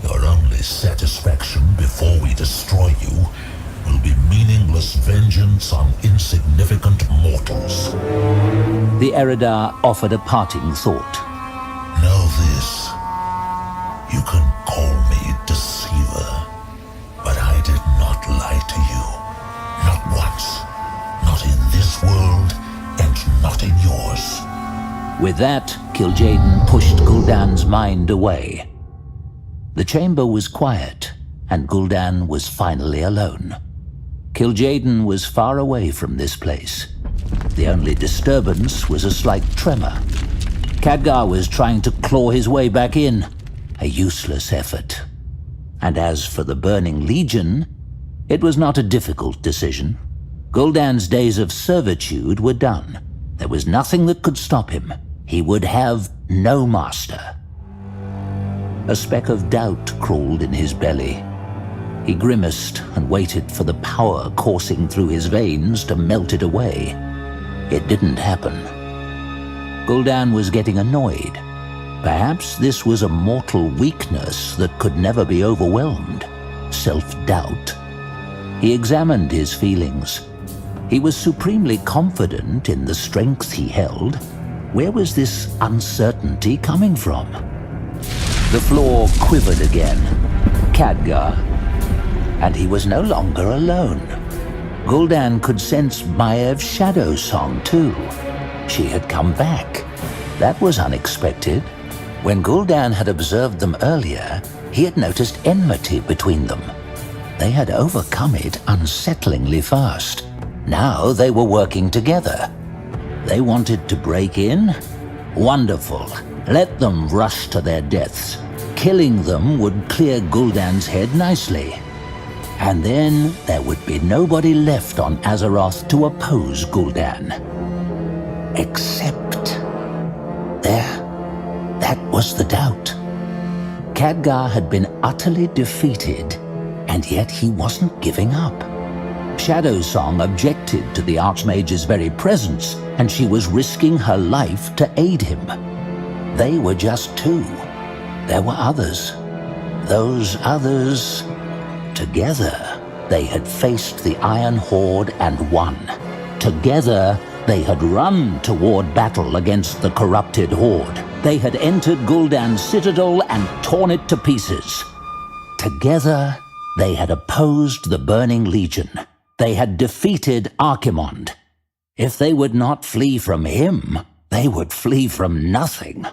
Your only satisfaction before we destroy you will be meaningless vengeance on insignificant mortals. The Eridar offered a parting thought. Know this. You can call me deceiver, but I did not lie to you. Not once. Not in this world, and not in yours. With that, Kil'jaeden pushed Gul'dan's mind away. The chamber was quiet, and Gul'dan was finally alone. Kil'jaeden was far away from this place. The only disturbance was a slight tremor. Khadgar was trying to claw his way back in, a useless effort. And as for the Burning Legion, it was not a difficult decision. Gul'dan's days of servitude were done. There was nothing that could stop him. He would have no master. A speck of doubt crawled in his belly. He grimaced and waited for the power coursing through his veins to melt it away. It didn't happen. Gul'dan was getting annoyed. Perhaps this was a mortal weakness that could never be overwhelmed. Self-doubt. He examined his feelings. He was supremely confident in the strength he held. Where was this uncertainty coming from? The floor quivered again. Khadgar. And he was no longer alone. Gul'dan could sense Maev's shadow song too. She had come back. That was unexpected. When Gul'dan had observed them earlier, he had noticed enmity between them. They had overcome it unsettlingly fast. Now they were working together. They wanted to break in? Wonderful. Let them rush to their deaths. Killing them would clear Gul'dan's head nicely. And then there would be nobody left on Azeroth to oppose Gul'dan. Except... that was the doubt. Khadgar had been utterly defeated, and yet he wasn't giving up. Shadowsong objected to the Archmage's very presence, and she was risking her life to aid him. They were just two. There were others. Those others... Together, they had faced the Iron Horde and won. Together, they had run toward battle against the corrupted Horde. They had entered Gul'dan's citadel and torn it to pieces. Together, they had opposed the Burning Legion. They had defeated Archimonde. If they would not flee from him, they would flee from nothing.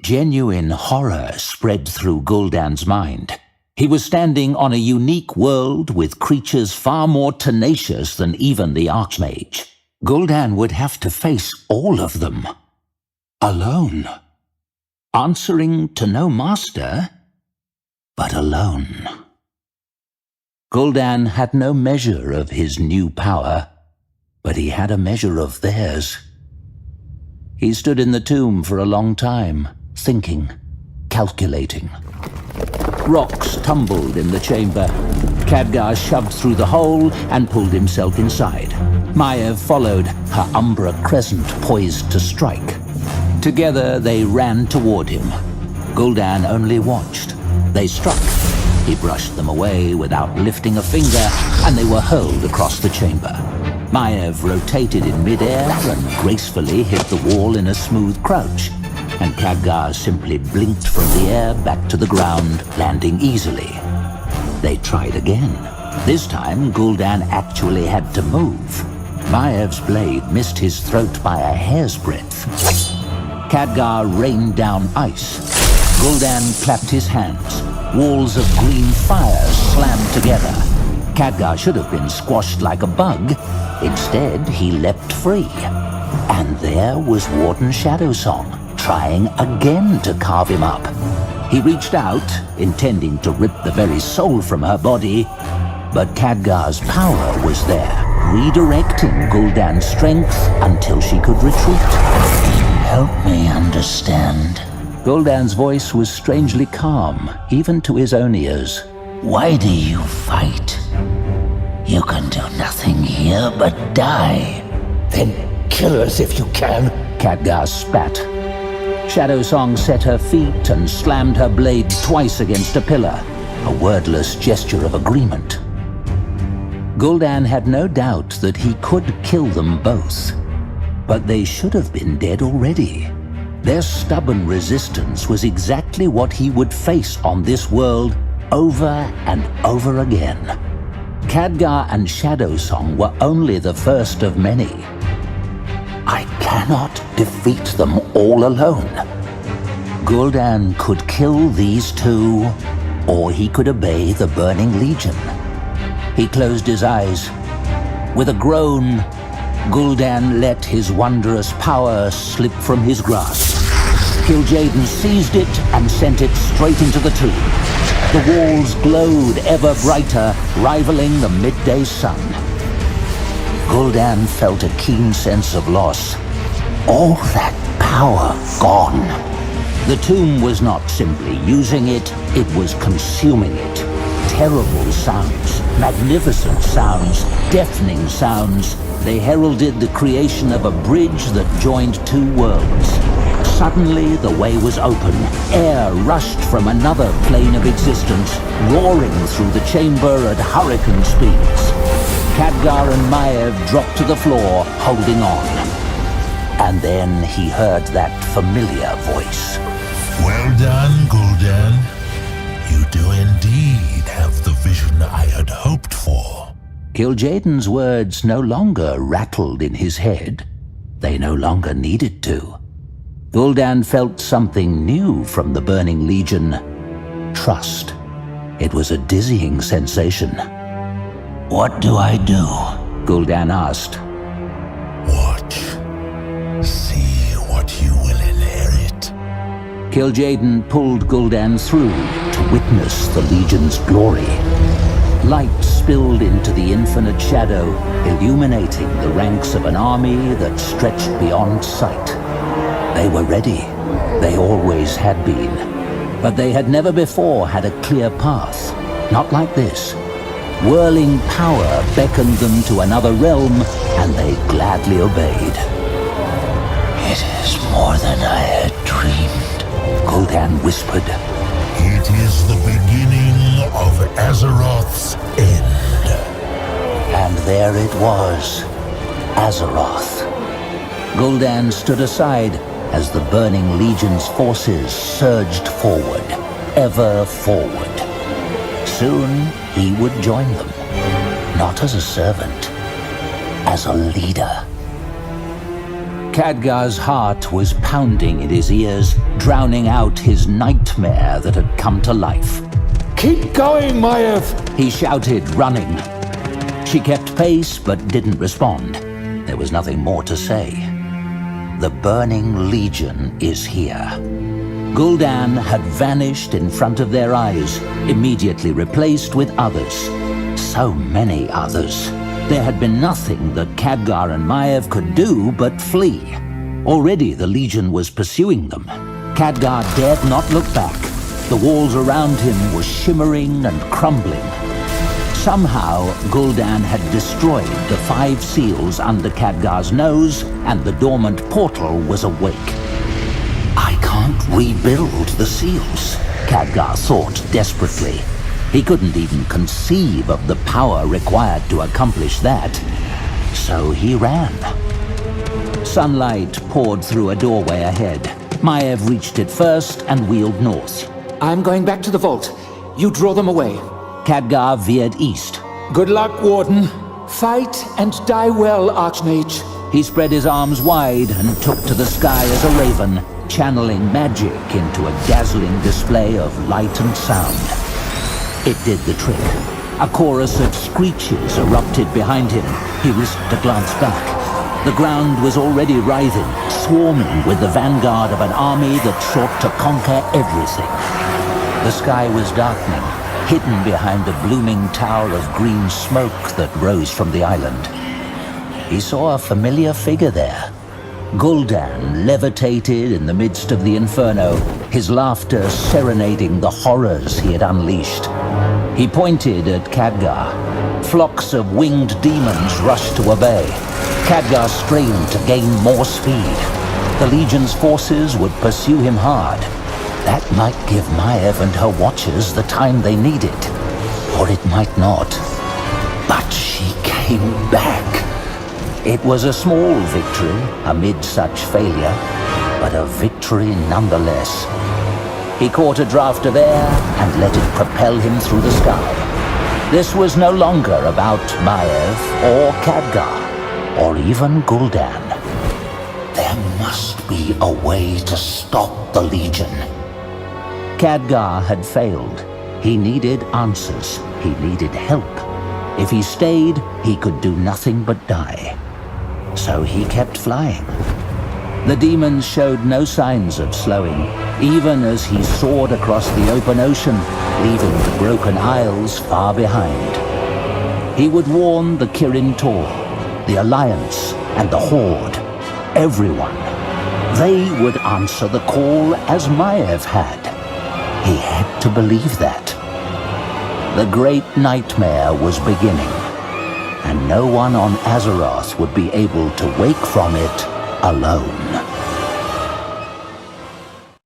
Genuine horror spread through Gul'dan's mind. He was standing on a unique world with creatures far more tenacious than even the Archmage. Gul'dan would have to face all of them. Alone. Answering to no master, but alone. Gul'dan had no measure of his new power, but he had a measure of theirs. He stood in the tomb for a long time, thinking, calculating. Rocks tumbled in the chamber. Khadgar shoved through the hole and pulled himself inside. Maev followed, her umbra crescent poised to strike. Together they ran toward him. Gul'dan only watched. They struck. He brushed them away without lifting a finger, and they were hurled across the chamber. Maev rotated in midair and gracefully hit the wall in a smooth crouch, and Khadgar simply blinked from the air back to the ground, landing easily. They tried again. This time, Gul'dan actually had to move. Maev's blade missed his throat by a hair's breadth. Khadgar rained down ice. Gul'dan clapped his hands. Walls of green fire slammed together. Khadgar should have been squashed like a bug. Instead, he leapt free. And there was Warden Shadowsong, trying again to carve him up. He reached out, intending to rip the very soul from her body, but Khadgar's power was there, redirecting Gul'dan's strength until she could retreat. Help me understand. Gul'dan's voice was strangely calm, even to his own ears. Why do you fight? You can do nothing here but die. Then kill us if you can. Khadgar spat. Shadowsong set her feet and slammed her blade twice against a pillar, a wordless gesture of agreement. Gul'dan had no doubt that he could kill them both, but they should have been dead already. Their stubborn resistance was exactly what he would face on this world over and over again. Khadgar and Shadowsong were only the first of many. I cannot defeat them all alone. Gul'dan could kill these two, or he could obey the Burning Legion. He closed his eyes. With a groan, Gul'dan let his wondrous power slip from his grasp. Kil'jaeden seized it and sent it straight into the tomb. The walls glowed ever brighter, rivaling the midday sun. Gul'dan felt a keen sense of loss. All that power gone. The tomb was not simply using it, it was consuming it. Terrible sounds, magnificent sounds, deafening sounds. They heralded the creation of a bridge that joined two worlds. Suddenly, the way was open. Air rushed from another plane of existence, roaring through the chamber at hurricane speeds. Khadgar and Maiev dropped to the floor, holding on. And then he heard that familiar voice. Well done, Gul'dan. You do indeed have the vision I had hoped for. Kil'jaeden's words no longer rattled in his head. They no longer needed to. Gul'dan felt something new from the Burning Legion. Trust. It was a dizzying sensation. "What do I do?" Gul'dan asked. Watch. See what you will inherit. Kil'jaeden pulled Gul'dan through to witness the Legion's glory. Light spilled into the infinite shadow, illuminating the ranks of an army that stretched beyond sight. They were ready. They always had been. But they had never before had a clear path. Not like this. Whirling power beckoned them to another realm, and they gladly obeyed. It is more than I had dreamed, Gul'dan whispered. It is the beginning of Azeroth's end. And there it was, Azeroth. Gul'dan stood aside as the Burning Legion's forces surged forward, ever forward. Soon he would join them, not as a servant, as a leader. Khadgar's heart was pounding in his ears, drowning out his nightmare that had come to life. Keep going, Maiev! He shouted, running. She kept pace but didn't respond. There was nothing more to say. The Burning Legion is here. Gul'dan had vanished in front of their eyes, immediately replaced with others. So many others. There had been nothing that Khadgar and Maiev could do but flee. Already the Legion was pursuing them. Khadgar dared not look back. The walls around him were shimmering and crumbling. Somehow, Gul'dan had destroyed the 5 seals under Khadgar's nose, and the dormant portal was awake. I can't rebuild the seals, Khadgar thought desperately. He couldn't even conceive of the power required to accomplish that. So he ran. Sunlight poured through a doorway ahead. Maiev reached it first and wheeled north. I'm going back to the vault. You draw them away. Khadgar veered east. Good luck, Warden. Fight and die well, Archmage. He spread his arms wide and took to the sky as a raven, channeling magic into a dazzling display of light and sound. It did the trick. A chorus of screeches erupted behind him. He risked a glance back. The ground was already writhing, swarming with the vanguard of an army that sought to conquer everything. The sky was darkening, hidden behind a blooming tower of green smoke that rose from the island. He saw a familiar figure there. Gul'dan levitated in the midst of the inferno, his laughter serenading the horrors he had unleashed. He pointed at Khadgar. Flocks of winged demons rushed to obey. Khadgar strained to gain more speed. The Legion's forces would pursue him hard. That might give Maiev and her watchers the time they needed. Or it might not. But she came back. It was a small victory amid such failure, but a victory nonetheless. He caught a draft of air and let it propel him through the sky. This was no longer about Maiev or Khadgar, or even Gul'dan. There must be a way to stop the Legion. Khadgar had failed. He needed answers. He needed help. If he stayed, he could do nothing but die. So he kept flying. The demons showed no signs of slowing, even as he soared across the open ocean, leaving the broken isles far behind. He would warn the Kirin Tor. the Alliance, and the Horde. Everyone. They would answer the call as Maiev had. He had to believe that. The great nightmare was beginning, and no one on Azeroth would be able to wake from it alone.